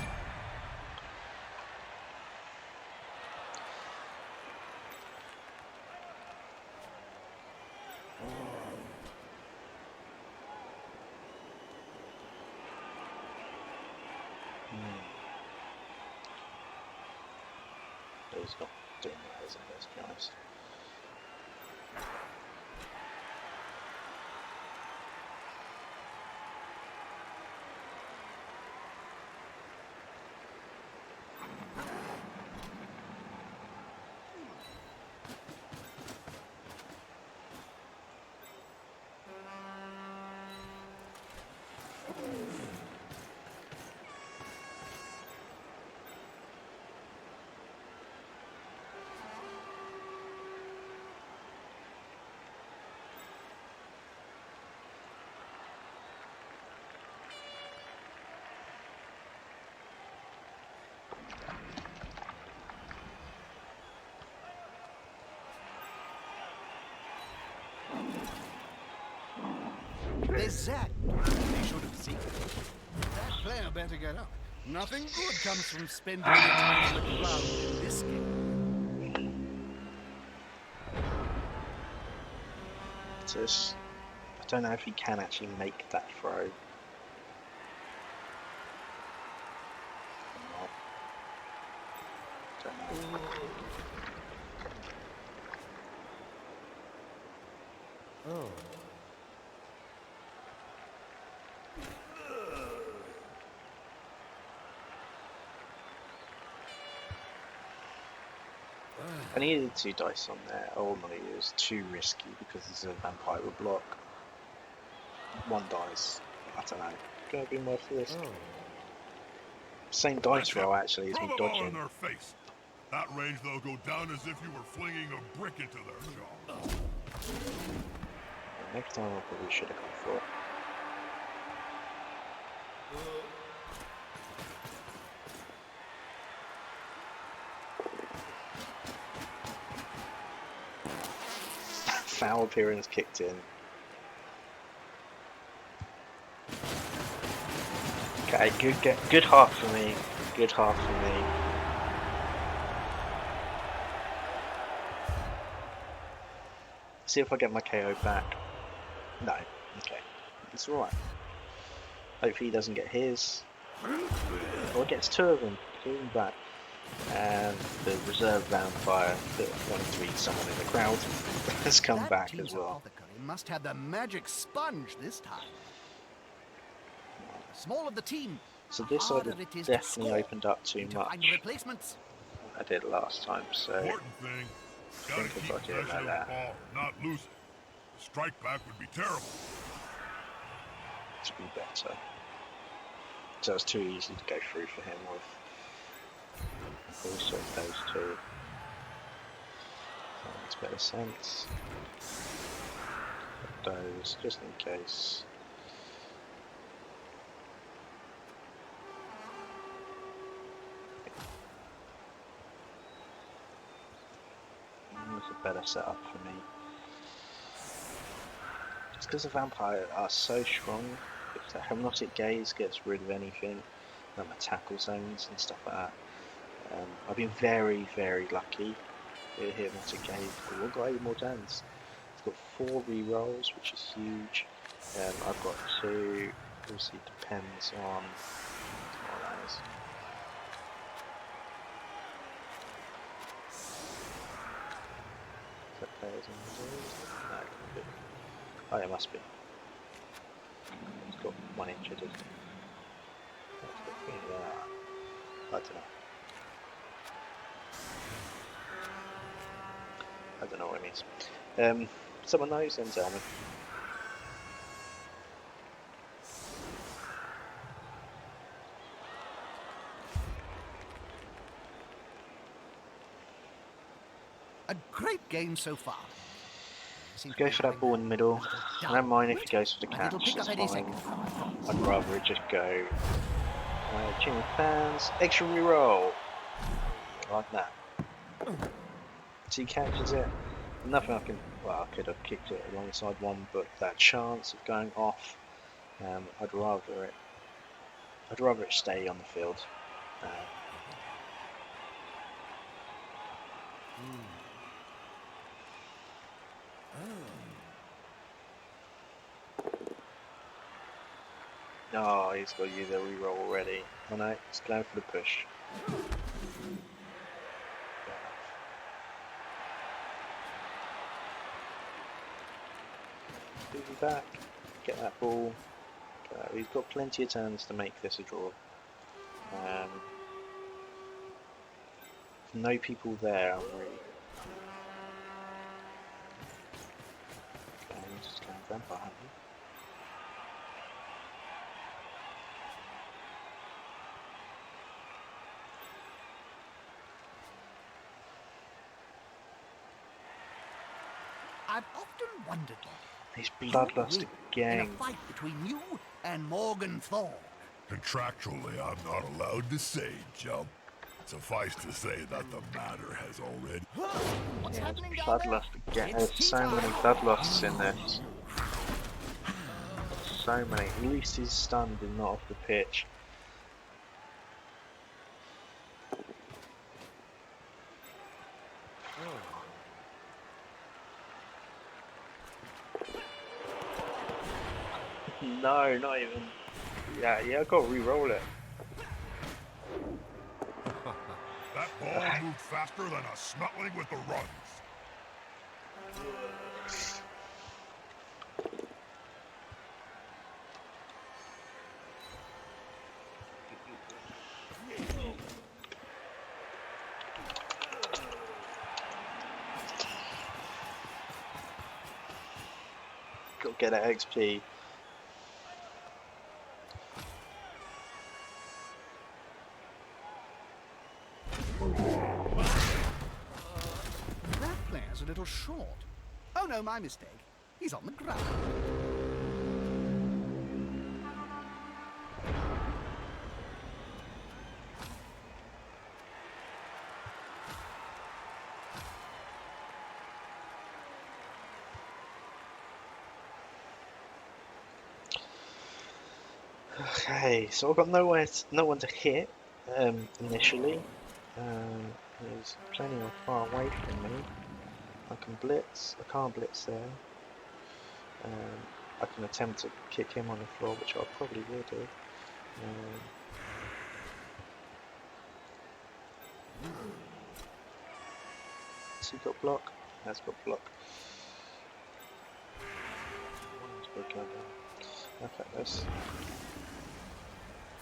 There he's gone. doing that, isn't it? Let's be honest. They zagged. They should have seen. That player better get up. Nothing good comes from spending your time on the ground in this game. Just, I don't know if he can actually make that throw. Don't know. Oh. I needed 2 dice on there. Oh no, it was too risky because it's a vampire with block. 1 dice. I don't know. Gonna be worth the risk. Oh. Same dice roll actually as me Throw the ball in dodging. their face. That range, they'll go down as if you were flinging a brick into their jaw. Next time I probably should have gone for it. Foul appearance kicked in. Okay, good half for me. Good half for me. See if I get my KO back. No. Okay. It's alright. Hopefully he doesn't get his. Or gets 2 of them. 2 of them back. And the reserve vampire that wanted to eat someone in the crowd has come That back team's as well. apothecary must have the magic sponge this time. The smaller the team, So the this side harder has it is to definitely score opened up too and to much. find replacements. I did last time, so Important thing, gotta think keep if I do it possession like of that. the ball, not lose it. A strike back would be terrible. to be better. So it's too easy to go through for him with also those 2. That makes better sense. Put those just in case. It's a better setup for me. It's because the vampire are so strong. If the hypnotic gaze gets rid of anything, like my tackle zones and stuff like that. I've been very, very lucky with hypnotic gaze. I've got 8 more turns. It's got 4 rerolls, which is huge. I've got 2. Obviously, depends on what that is. Is that players in reserves? No, it can't be. Oh, it must be. It's got 1 injured, isn't it? I don't know. I don't know what it means. Someone knows, then tell me. A great game so far. Go for that ball in the middle. I don't mind if he goes for the But it'll catch, pick up that's any fine. second. I'd rather it just go. Jimmy fans, extra reroll. Like that. So he catches it. Nothing I can. Well, I could have kicked it alongside one, but that chance of going off, I'd rather it stay on the field. Oh, he's got to use a reroll already. Oh no, he's going for the push. Move back. Get that ball. We've got plenty of turns to make this a draw. No people there, I'm really... Okay, I'm just going vampire hunting. I've often wondered He's who bloodlust will again. in a fight between you and Morgan Thorne. Contractually, I'm not allowed to say, Jump. Suffice to say that the matter has already... What's Yeah, happening it's down there? bloodlust again. It's There's so many bloodlusts in this. So many. At least he's stunned and not off the pitch. No, not even. Yeah, I've got to re-roll it. That ball moved faster than a snutling with the runs. Got to get that XP. That player's a little short. Oh no, my mistake. He's on the ground. Okay, so I've got no one to hit initially. He's plenty of far away from me. I can blitz. I can't blitz there. I can attempt to kick him on the floor, which I probably will do. Has he got block? Has got block. Okay, let's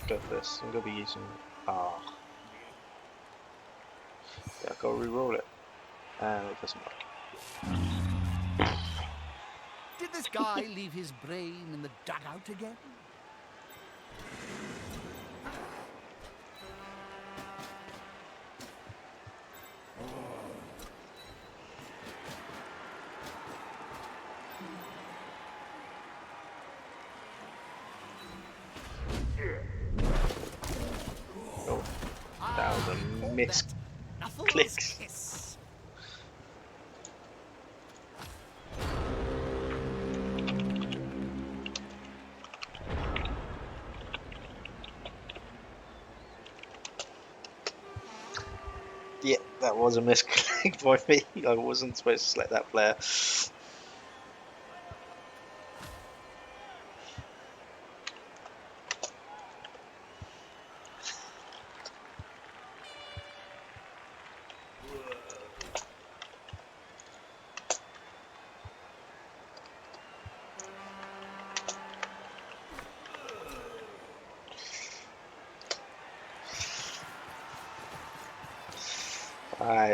go for this. I'm gonna be using. Yeah, I've got to re-roll it. And it doesn't work. Did this guy leave his brain in the dugout again? Oh, that was a miss. Clicks. Kiss. Yeah, that was a misclick by me. I wasn't supposed to select that player.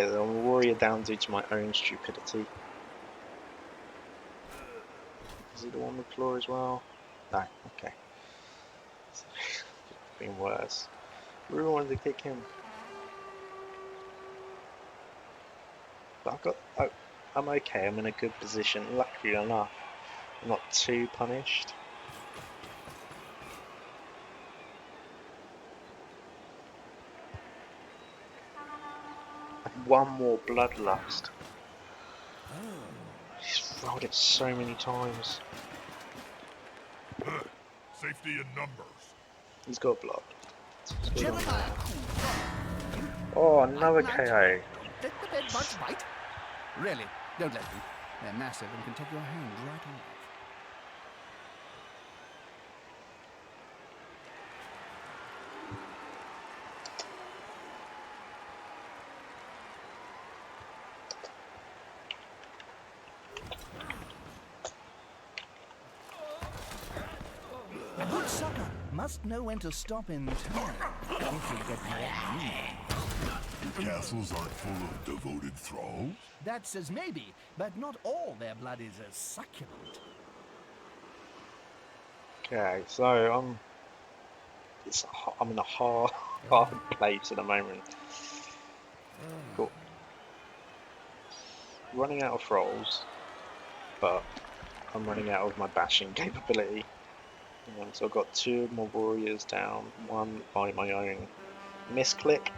I'm warrior down due to my own stupidity. Is he the one with floor as well? No, okay. It's been worse. We really wanted to kick him. But I'm okay, I'm in a good position. Luckily enough, I'm not too punished. One more bloodlust. He's rolled it so many times. Safety in numbers. He's got block. Jeremiah. Oh, another Night. KO. Don't let the bed bugs bite. Really, don't let them. They're massive and can take your hand right off. must know when to stop in time if you get what you need. Castles aren't full of devoted thralls? That says maybe, but not all their blood is as succulent. Okay, so I'm in a hard place at the moment. Cool. Running out of thralls, but I'm running out of my bashing capability. So I've got 2 more warriors down, 1 by my own misclick.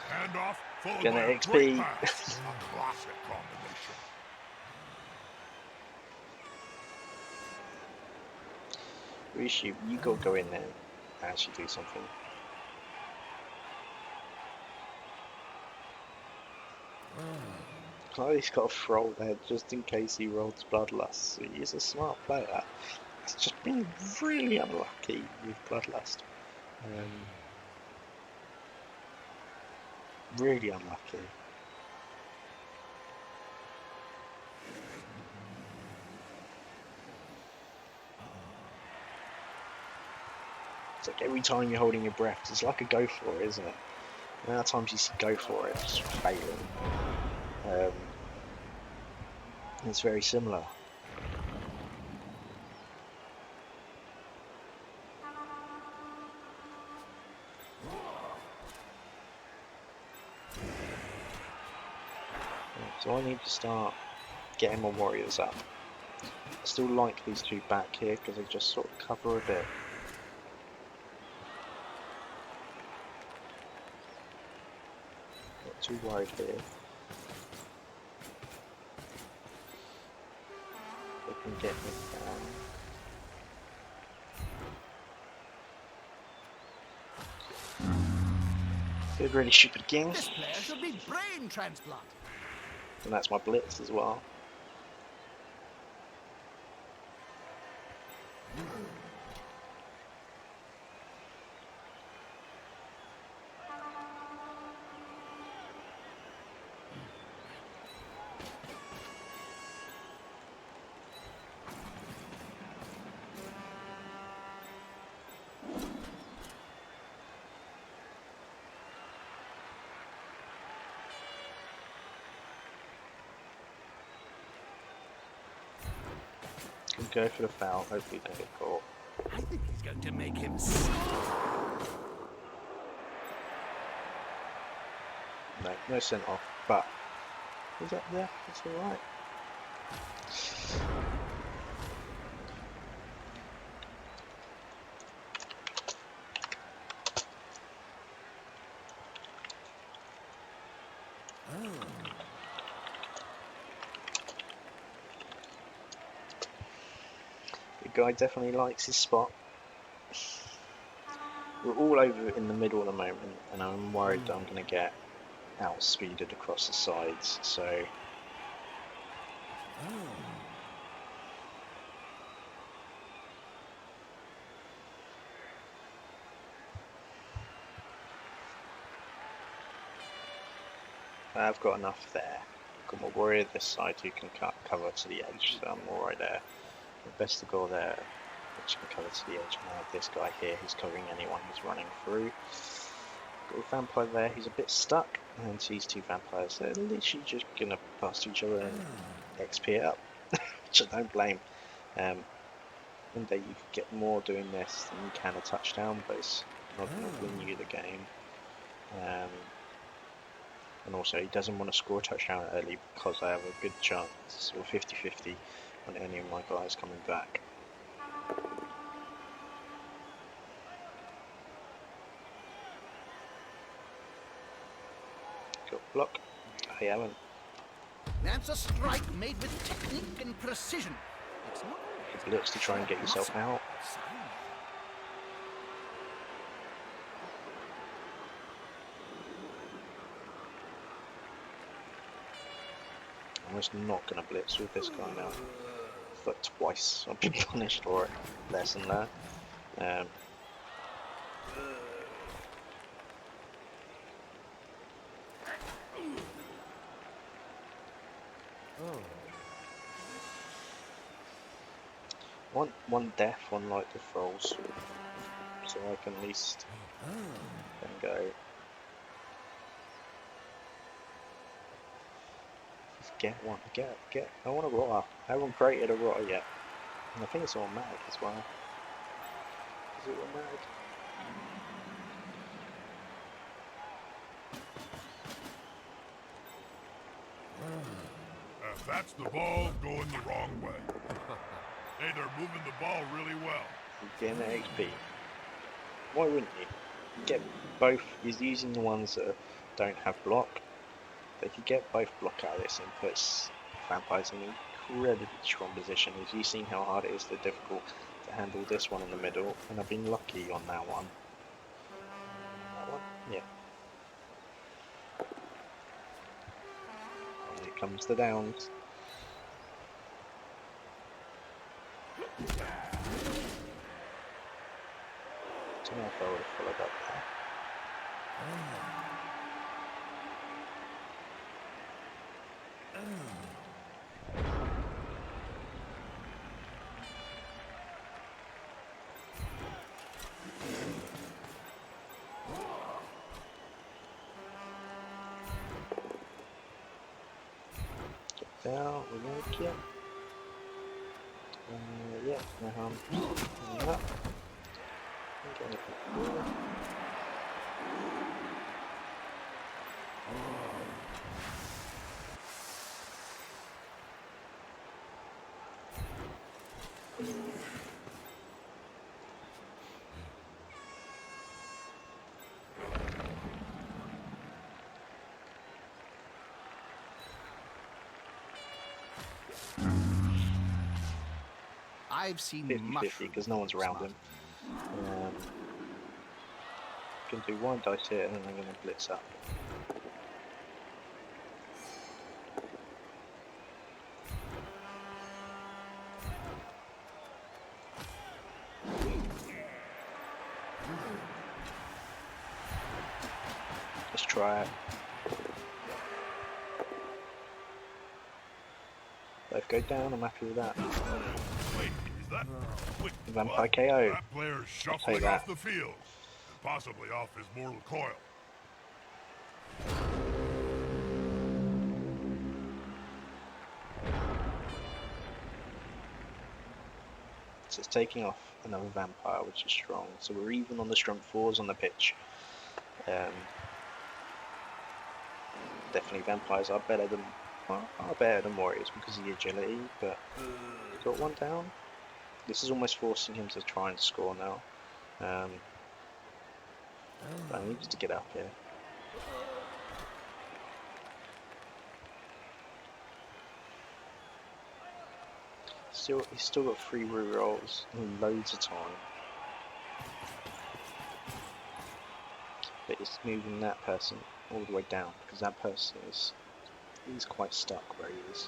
Handoff followed Gonna by a XP. great pass. A classic combination. Rishi, you gotta go in there and actually do something. Chloe's got a thrall there just in case he rolls Bloodlust. So he's a smart player. He's just been really unlucky with Bloodlust. Really unlucky. It's like every time you're holding your breath, it's like a go for it, isn't it? The amount of times you see go for it, just failing. It's very similar. So I need to start getting my warriors up. I still like these 2 back here because they just sort of cover a bit. Not too worried here. They can get me down. Did really stupid king. This player should be brain transplant. And that's my blitz as well. Go for the foul, hopefully don't get caught. I think he's going to make him No sent off, but is that there? That's alright. The guy definitely likes his spot. We're all over in the middle at the moment, and I'm worried that I'm going to get outspeeded across the sides, so... I've got enough there. Got my warrior this side who can cover to the edge, so I'm alright there. The best to go there, which can cover to the edge. And I have this guy here who's covering anyone who's running through. Got a vampire there who's a bit stuck, and these 2 vampires, they're literally just gonna pass each other and XP it up, which I don't blame. One day you could get more doing this than you can a touchdown, but it's not gonna win you the game. And also, he doesn't want to score a touchdown early because I have a good chance, or 50-50, on any of my guys coming back. Got block. I haven't. That's a strike made with technique and precision. It's not always Blitz to try and get yourself out. I'm just not going to blitz with this guy now. But twice I've been punished for it. Lesson learned. want one death on like the thralls, so I can at least then go. Just get one, get. I want a rotter. I haven't created a rotter yet, and I think it's all mag as well. Is it all mag? That's the ball going the wrong way. Hey, they're moving the ball really well. Getting that XP. Why wouldn't you? Get both. He's using the ones that don't have block. They could get both block out of this and puts vampires in an incredibly strong position. As you've seen how hard it is, to difficult to handle this one in the middle, and I've been lucky on that one. That one? Yeah. And here comes the downs. I don't know if I would have followed up there. Get down, we're gonna kill. Yeah, no harm. No. Get anything cool. I've seen 50-50 because no one's around him. Can do one dice here and then I'm going to blitz up. Let's try it. Both go down, I'm happy with that. Wait, is that... Wait, Vampire what? KO. That player's shuffling off the field. And possibly off his mortal coil. So it's taking off another vampire, which is strong. So we're even on the strength 4s on the pitch. Definitely vampires are better than warriors because of the agility, but got one down. This is almost forcing him to try and score now. I need to get up here. He's still got 3 rerolls and loads of time. But it's moving that person all the way down because that person he's quite stuck where he is.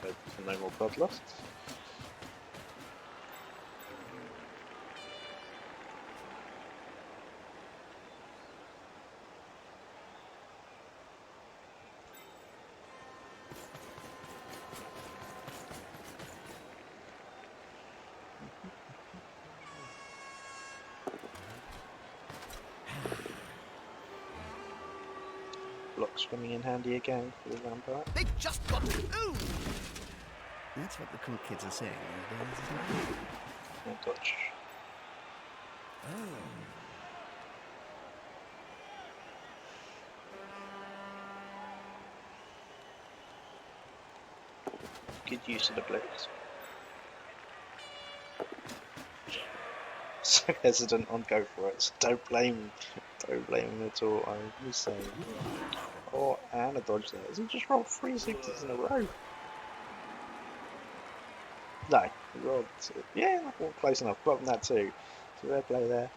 So no more bloodlust. Blocks coming in handy again for the vampire. They just got to move. That's what the cool kids are saying these days, isn't it? No dodge. Good use of the blitz. So hesitant on go for it, so don't blame him at all. I'm just saying. Oh, and a dodge there. Has he just rolled 3 6s in a row? No, he rolled 2. Yeah, well, close enough. Blocked that too. So fair play there.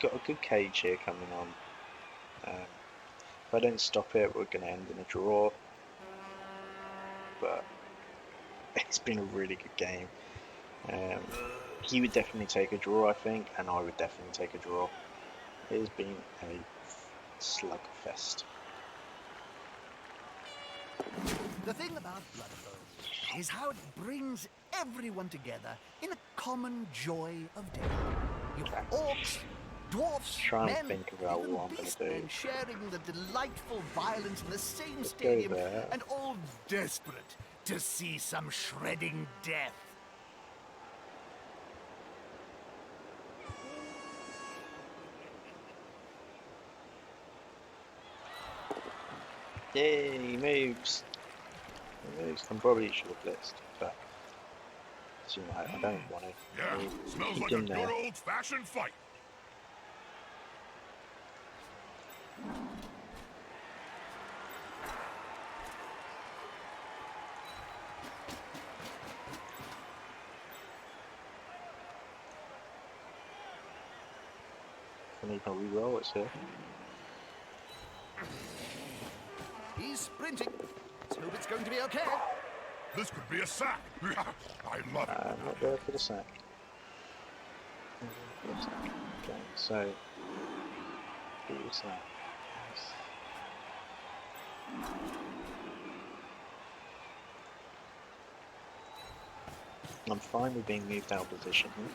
Got a good cage here coming on. If I don't stop it, we're going to end in a draw. But it's been a really good game. He would definitely take a draw, I think, and I would definitely take a draw. It has been a slugfest. The thing about Blood Bowl is how it brings everyone together in a common joy of day. You have orcs, dwarfs, Try and men, think about even what I'm going to do. beastmen sharing the delightful violence in the same Let's go stadium, there. and all desperate to see some shredding death. Yay, he moves. He moves. I probably should have blitzed, but I don't want to. Yeah, smells Keep like a him good there. old-fashioned fight. I need my reroll, it's here. He's sprinting. Let's hope it's going to be okay. This could be a sack. I love it. I'm not there for the sack. Okay, so who's that? I'm fine with being moved out of position here.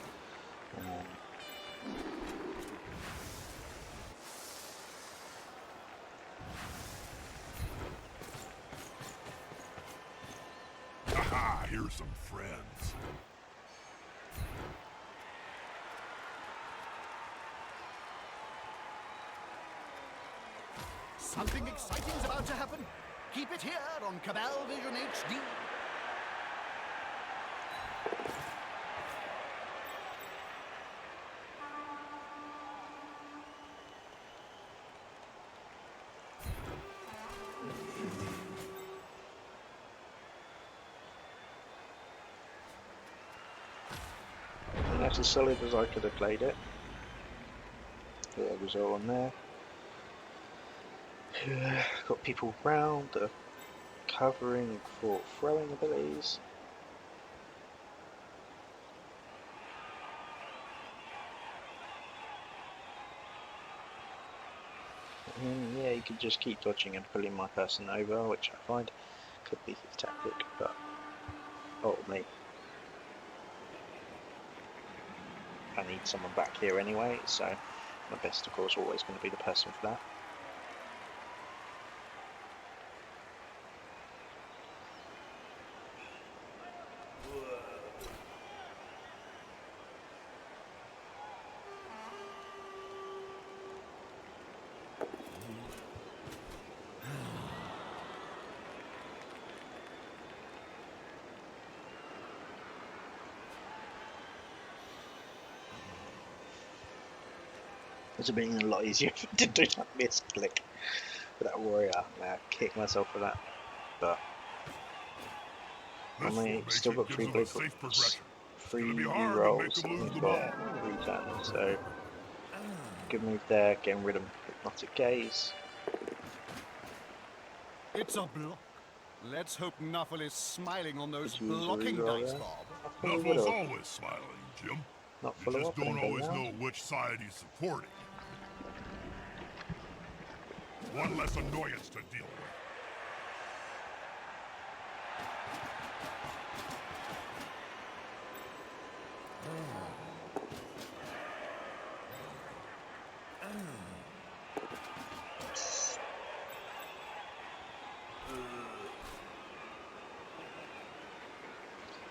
Haha, here's some friends. Something exciting is about to happen. Keep it here on Cabal Vision HD. And that's as solid as I could have played it. The result on there. Got people round that are covering for throwing abilities. And yeah, you could just keep dodging and pulling my person over, which I find could be his tactic, but ultimately I need someone back here anyway, so my best of course always going to be the person for that. It's been a lot easier to do that misclick with that warrior. I kick myself for that, but This I still got formation three gives them a safe progression. three It's gonna be hard to rolls, make them and lose we've the got ball. 3 turns, so good move there, getting rid of Hypnotic Gaze. It's a block. Let's hope Nuffle is smiling on those Could use a blocking reroll dice, there. Bob. I probably would Nuffle's have. always smiling, Jim. Not You follow just up and don't go always round. know which side he's supporting. One less annoyance to deal with.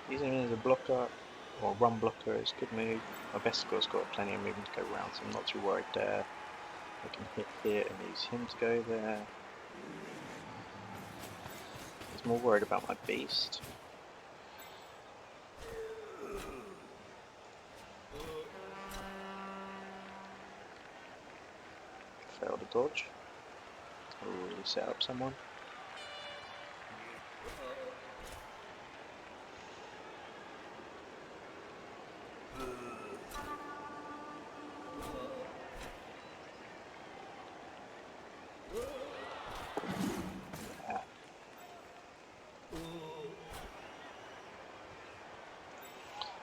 Using him as a blocker or run blocker is a good move. My Vesicle's got plenty of movement to go around, so I'm not too worried there. I can hit here and use him to go there. I was more worried about my beast. Failed to dodge. I'll really set up someone.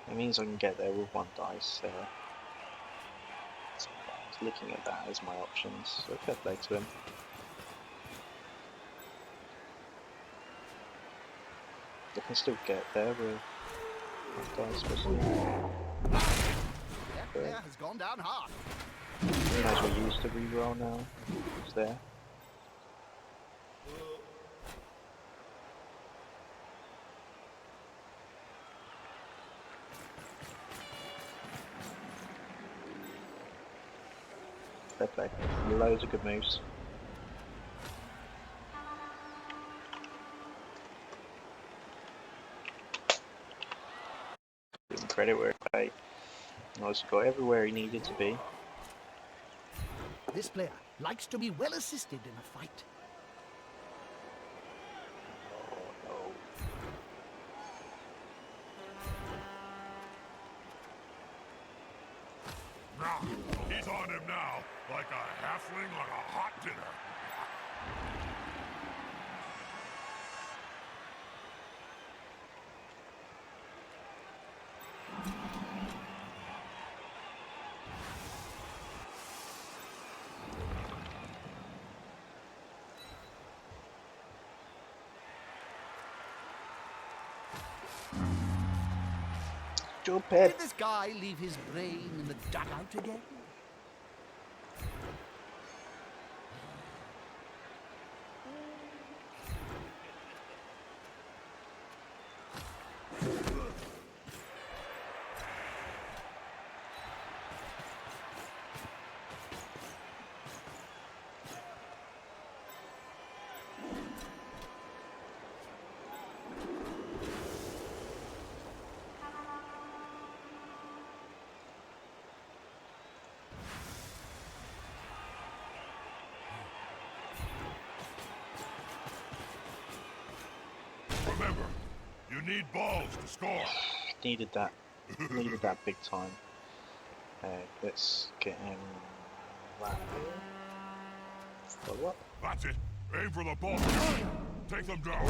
It means I can get there with one dice. So I was looking at that as my options. So fair play to him. I can still get there with one dice, especially. That player has gone down hard. Might as well use the reroll now. It's there. Fair play. Loads of good moves. Give him credit where it paid. Also got everywhere he needed to be. This player likes to be well assisted in a fight. Oh Now, he's on him now, like a halfling on a hot dinner. Jump head. Did this guy leave his brain in the dugout again? Remember, you need balls to score. Needed that. Needed that big time. Let's get him. Wow. Follow up. That's it. Aim for the ball. Take them down.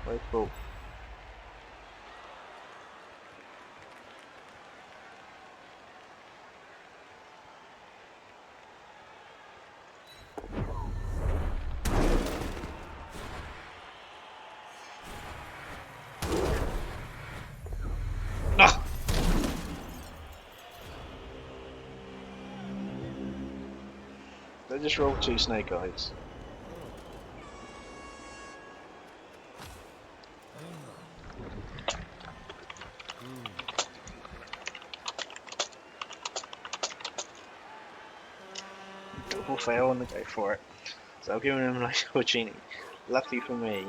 Where's the ball? Ah! They just rolled 2 snake eyes. Double fail and they go for it. So I've given him an opportunity. Luckily for me,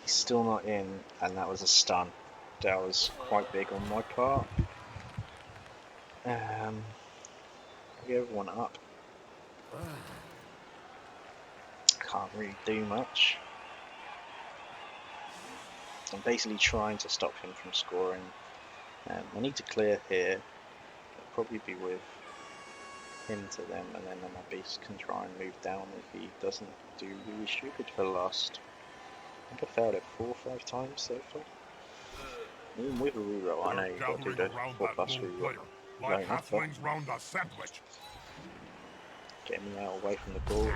he's still not in, and that was a stun. That was quite big on my part. I'll get everyone up. Can't really do much. I'm basically trying to stop him from scoring. I need to clear here. It'll probably be with him to them, and then my beast can try and move down if he doesn't do really stupid for the last. I think I failed it 4 or 5 times so far. Even with a reroll, I know you've got to do the 4+ reroll. Like halflings round a sandwich. Get me out away from the balls.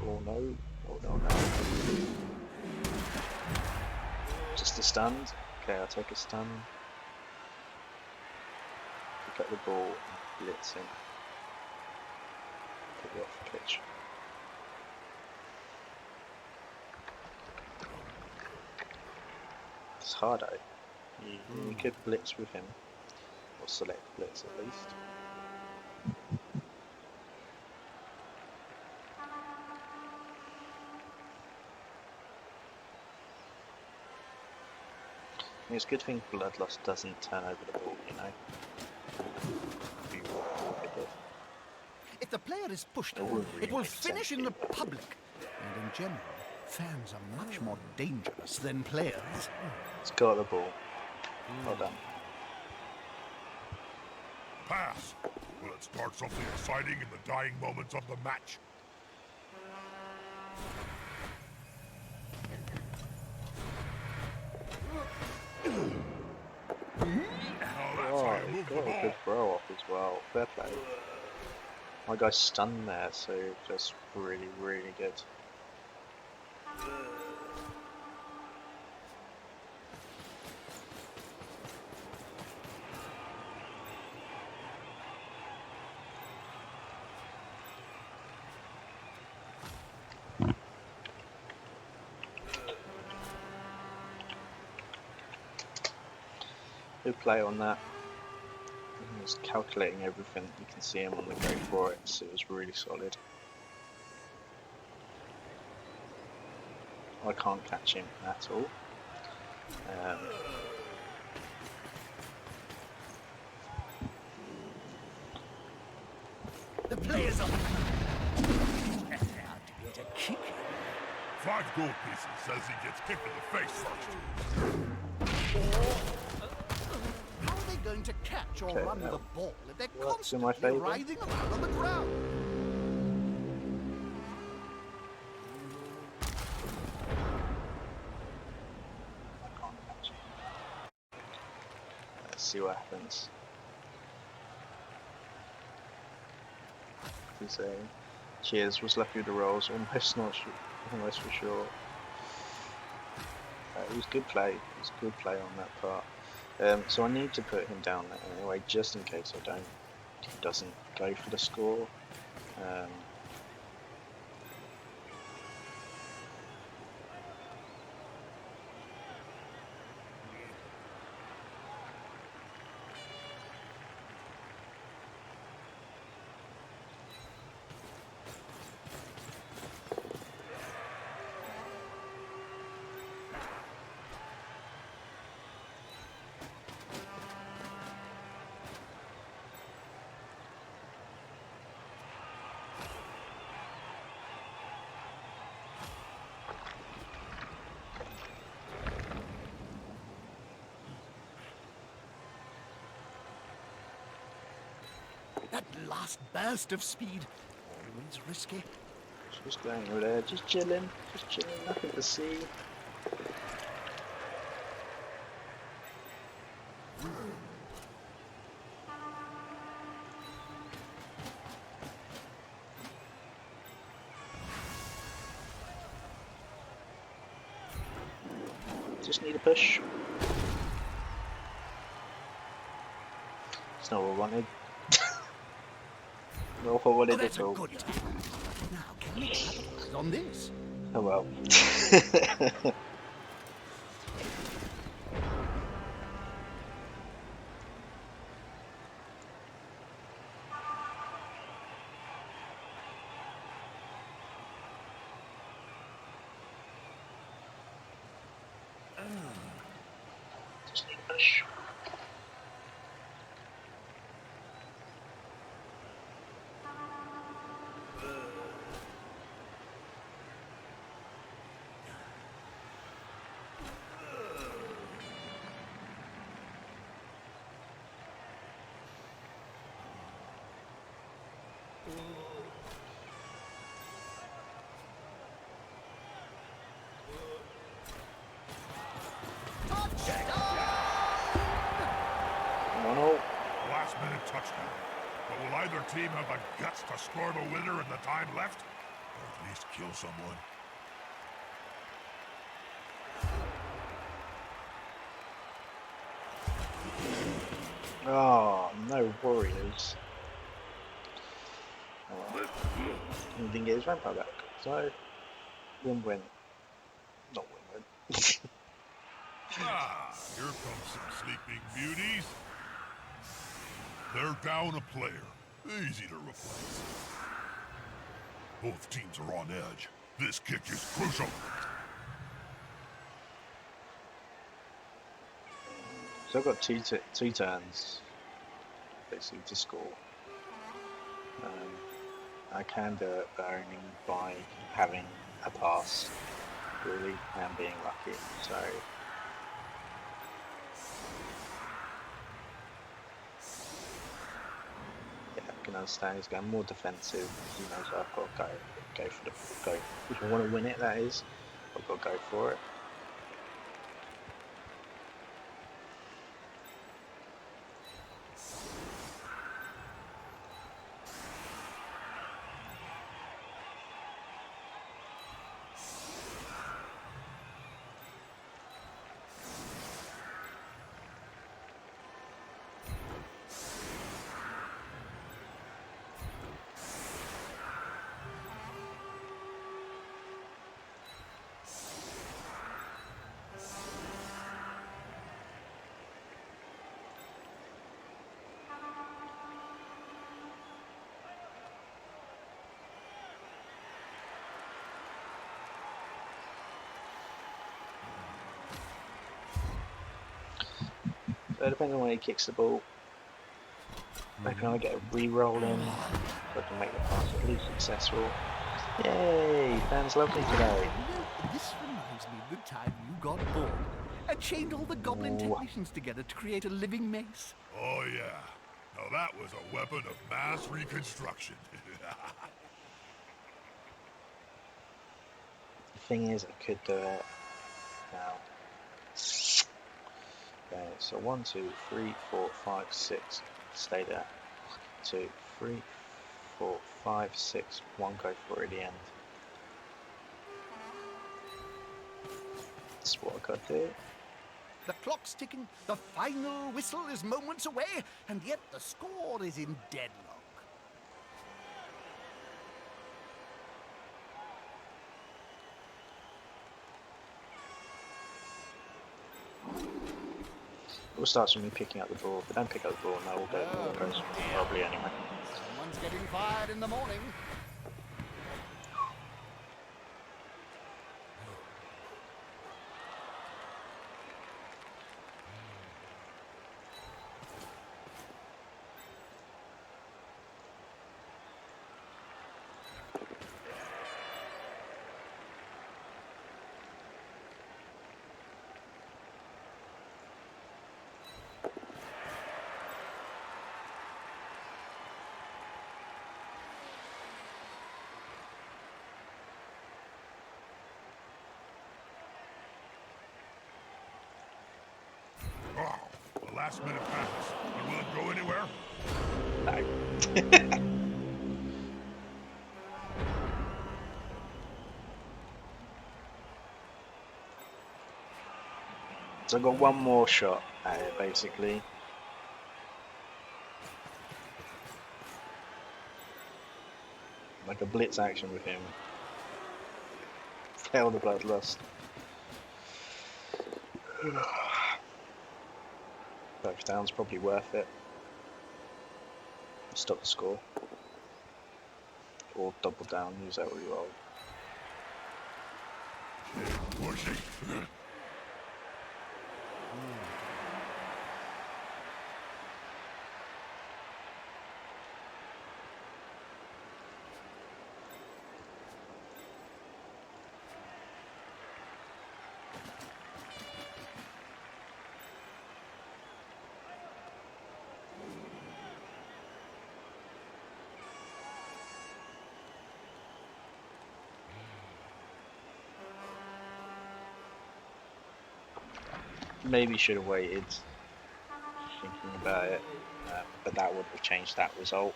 Oh no. Oh no, no. Just a stand. Okay, I'll take a stand. Pick up the ball and blitz him. Take it off the pitch. It's hard though. You could blitz with him. Or select blitz at least. It's a good thing Bloodlust doesn't turn over the ball, you know. Be rewarded. If the player is pushed, wouldn't it really will make finish sense, in the people. public. And in general, fans are much more dangerous than players. It's got the ball. Well done. Pass. Will it start something exciting in the dying moments of the match? Oh, fair play. My guy's stunned there, so just really, really good. Good play on that. He was calculating everything. You can see him on the go for it, so it was really solid. I can't catch him at all. The players are to kick. 5 gold pieces says he gets kicked in the face first. How are they going to catch or Okay, run with now, a ball if they're works in my constantly favour. writhing around on the ground? I can't catch him. Let's see what happens. He's saying, cheers, was lucky with the rolls, almost not sure, almost for sure. It was good play. It was good play on that part. So I need to put him down there anyway, just in case he doesn't go for the score. That last burst of speed, always risky. Just going over there, just chilling, nothing to see. Just need a push. It's not what I wanted. Not what I wanted That's at a all. good time. Now, can we capitalize on this? Oh well. Just need a push. Last minute touchdown. But will either team have the guts to score the winner in the time left? Or at least kill someone? Oh, no Warriors. Oh well. He didn't get his vampire back. So, win-win. Not win-win. Ah, here comes some sleeping beauties. They're down a player. Easy to replace. Both teams are on edge. This kick is crucial. So I've got two turns, basically, to score. I can do it, but only by having a pass, really, and being lucky. So yeah, I can understand he's going more defensive. He knows I've got to go for the go. If I want to win it, that is, I've got to go for it. Depending on when he kicks the ball. Maybe I get a re-roll in, so I can make the pass at least successful. Yay! Dan's lovely today. This reminds me of the time you got bored and chained all the goblin technicians together to create a living mace. Oh, yeah. Now that was a weapon of mass reconstruction. The thing is, I could do it now. Okay, so 1, 2, 3, 4, 5, 6. Stay there. 2, 3, 4, 5, 6. 1 go for it at the end. That's what I got to do. The clock's ticking, the final whistle is moments away, and yet the score is in deadlock. It all starts with me picking up the ball. If I don't pick up the ball, no, all goes probably anyway. Someone's getting fired in the morning. Oh, the last minute pass. You willing to go anywhere? No. So I've got one more shot at it, basically. Like a blitz action with him. Fail the bloodlust. Both downs probably worth it. Stop the score. Or double down, use that reroll. Pushing. Maybe should have waited. Thinking about it, but that would have changed that result.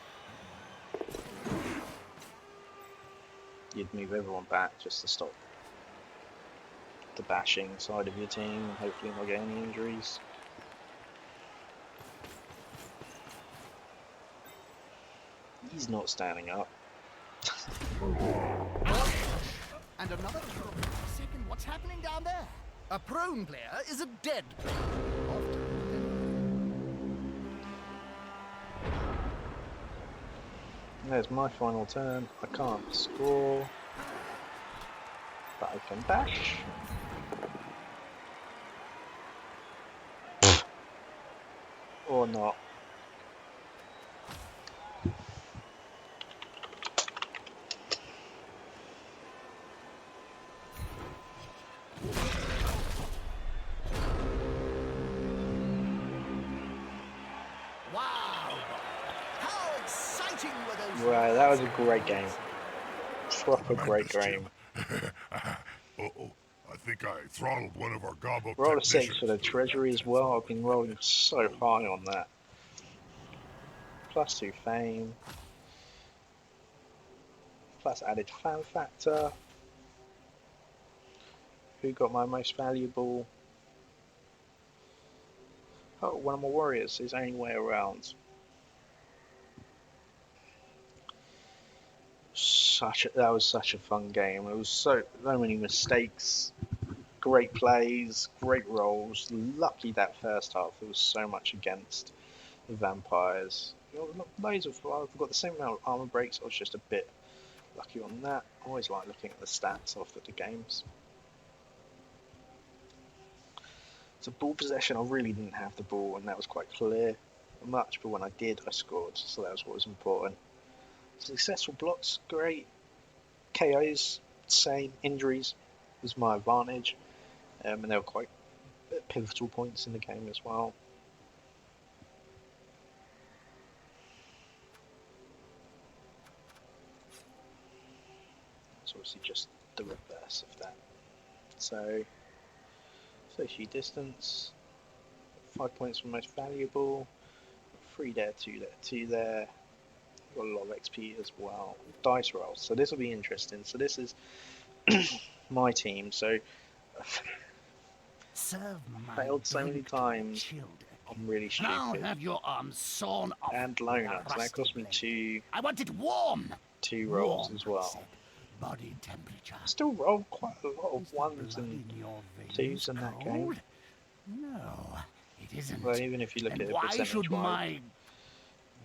You'd move everyone back just to stop the bashing side of your team and hopefully not get any injuries. He's not standing up. And another second, what's happening down there? A prone player is a dead player. There's my final turn. I can't score, but I can bash. Or not. Wow! How exciting were those? Right, that was a great game. Proper great Tremendous, game. Jim. Uh-oh. I think I throttled one of our gobble Roll a technicians. 6 for the treasury as well. I've been rolling so high on that. +2 fame. Plus added fan factor. Who got my most valuable? Oh, one of my warriors is only way around. That was such a fun game. It was so many mistakes, great plays, great rolls. Lucky that first half there was so much against the vampires. Loads of I've got the same amount of armor breaks. I was just a bit lucky on that. I always like looking at the stats after the games. So ball possession, I really didn't have the ball, and that was quite clear much, but when I did, I scored, so that was what was important. Successful blocks, great. KOs, same. Injuries was my advantage, and they were quite pivotal points in the game as well. It's obviously just the reverse of that. So huge distance, 5 points for most valuable, 3 there, 2 there, 2 there. Got a lot of XP as well. Dice rolls. So this will be interesting. So this is my team. So failed so many times. I'm really stupid. Now have your arms sawn off. And loner. So that cost me two. I want it warm. 2 rolls as well. Body temperature. Still rolled quite a lot of 1s and 2s in that game. No, it isn't. Well, even if you look at it why should percentage my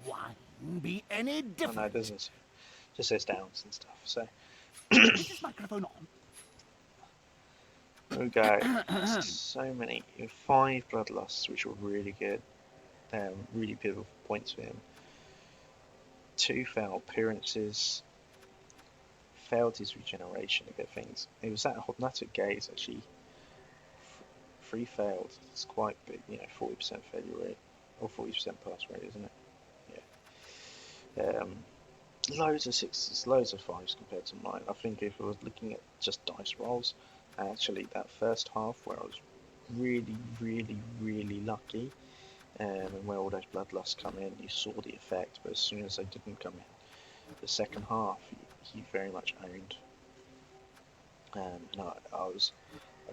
wine be any different? no, it doesn't. Just says downs and stuff. So Is this microphone on? there we go. So many. 5 bloodlusts, which were really good. Really pivotal points for him. 2 failed appearances. Failed his regeneration to get things. It was that Hypnotic Gaze actually. 3 failed. It's quite big, 40% failure rate, or 40% pass rate, isn't it? Yeah. Loads of 6s, loads of 5s compared to mine. I think if I was looking at just dice rolls, actually that first half where I was really, really, really lucky, and where all those bloodlusts come in, you saw the effect. But as soon as they didn't come in, the second half, he very much owned. And I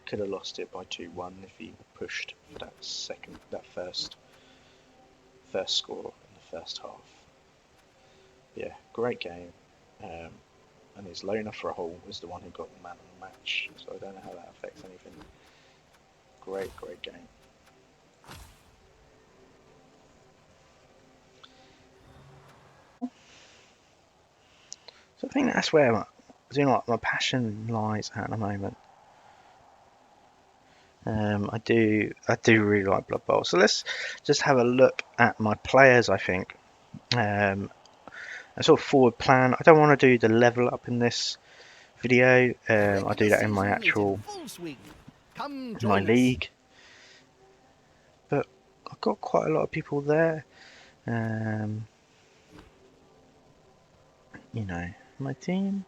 could have lost it by 2-1 if he pushed for that first score in the first half. Yeah, great game. And his loner for a hole was the one who got the man of the match. So I don't know how that affects anything. Great game. So I think that's where my passion lies at the moment. I do really like Blood Bowl. So let's just have a look at my players. I think a sort of forward plan. I don't want to do the level up in this video. I do that in my actual my league. But I've got quite a lot of people there. My team.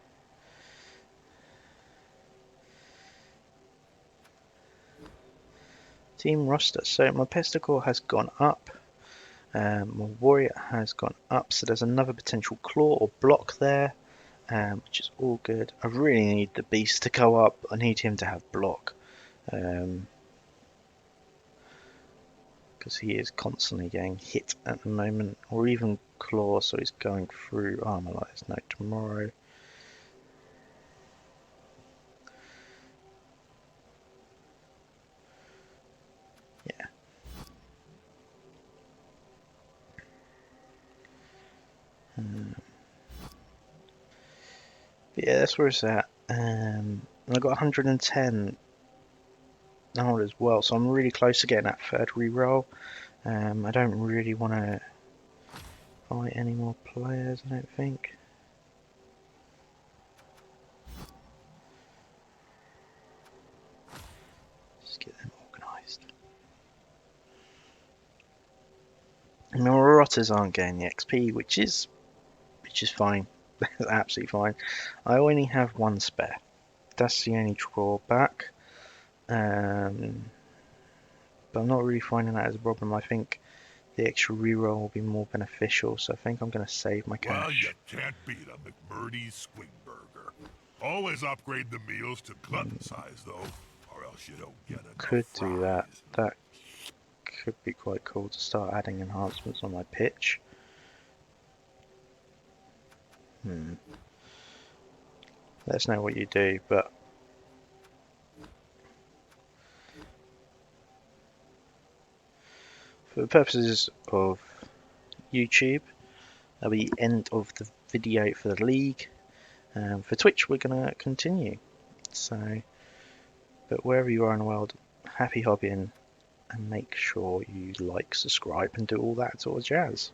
Team roster. So my Pesticore has gone up. My Warrior has gone up. So there's another potential claw or block there, which is all good. I really need the Beast to go up. I need him to have block. Because he is constantly getting hit at the moment. Or even claw, so he's going through armor like there's no tomorrow. But yeah, that's where it's at. And I got 110 now as well, so I'm really close to getting that third reroll. I don't really want to fight any more players, I don't think. Just get them organised. My Marotters aren't getting the XP, which is fine. That's absolutely fine. I only have 1 spare. That's the only drawback. But I'm not really finding that as a problem. I think the extra reroll will be more beneficial, so I think I'm going to save my cash. Well, you can't beat a McMurdy's Swing Burger. Always upgrade the meals to glutton size, though, or else you don't get enough Could do that. fries. That could be quite cool to start adding enhancements on my pitch. Let us know what you do, but for the purposes of YouTube, that'll be the end of the video for the league. For Twitch, we're going to continue. So, but wherever you are in the world, happy hobbying, and make sure you like, subscribe, and do all that sort of jazz.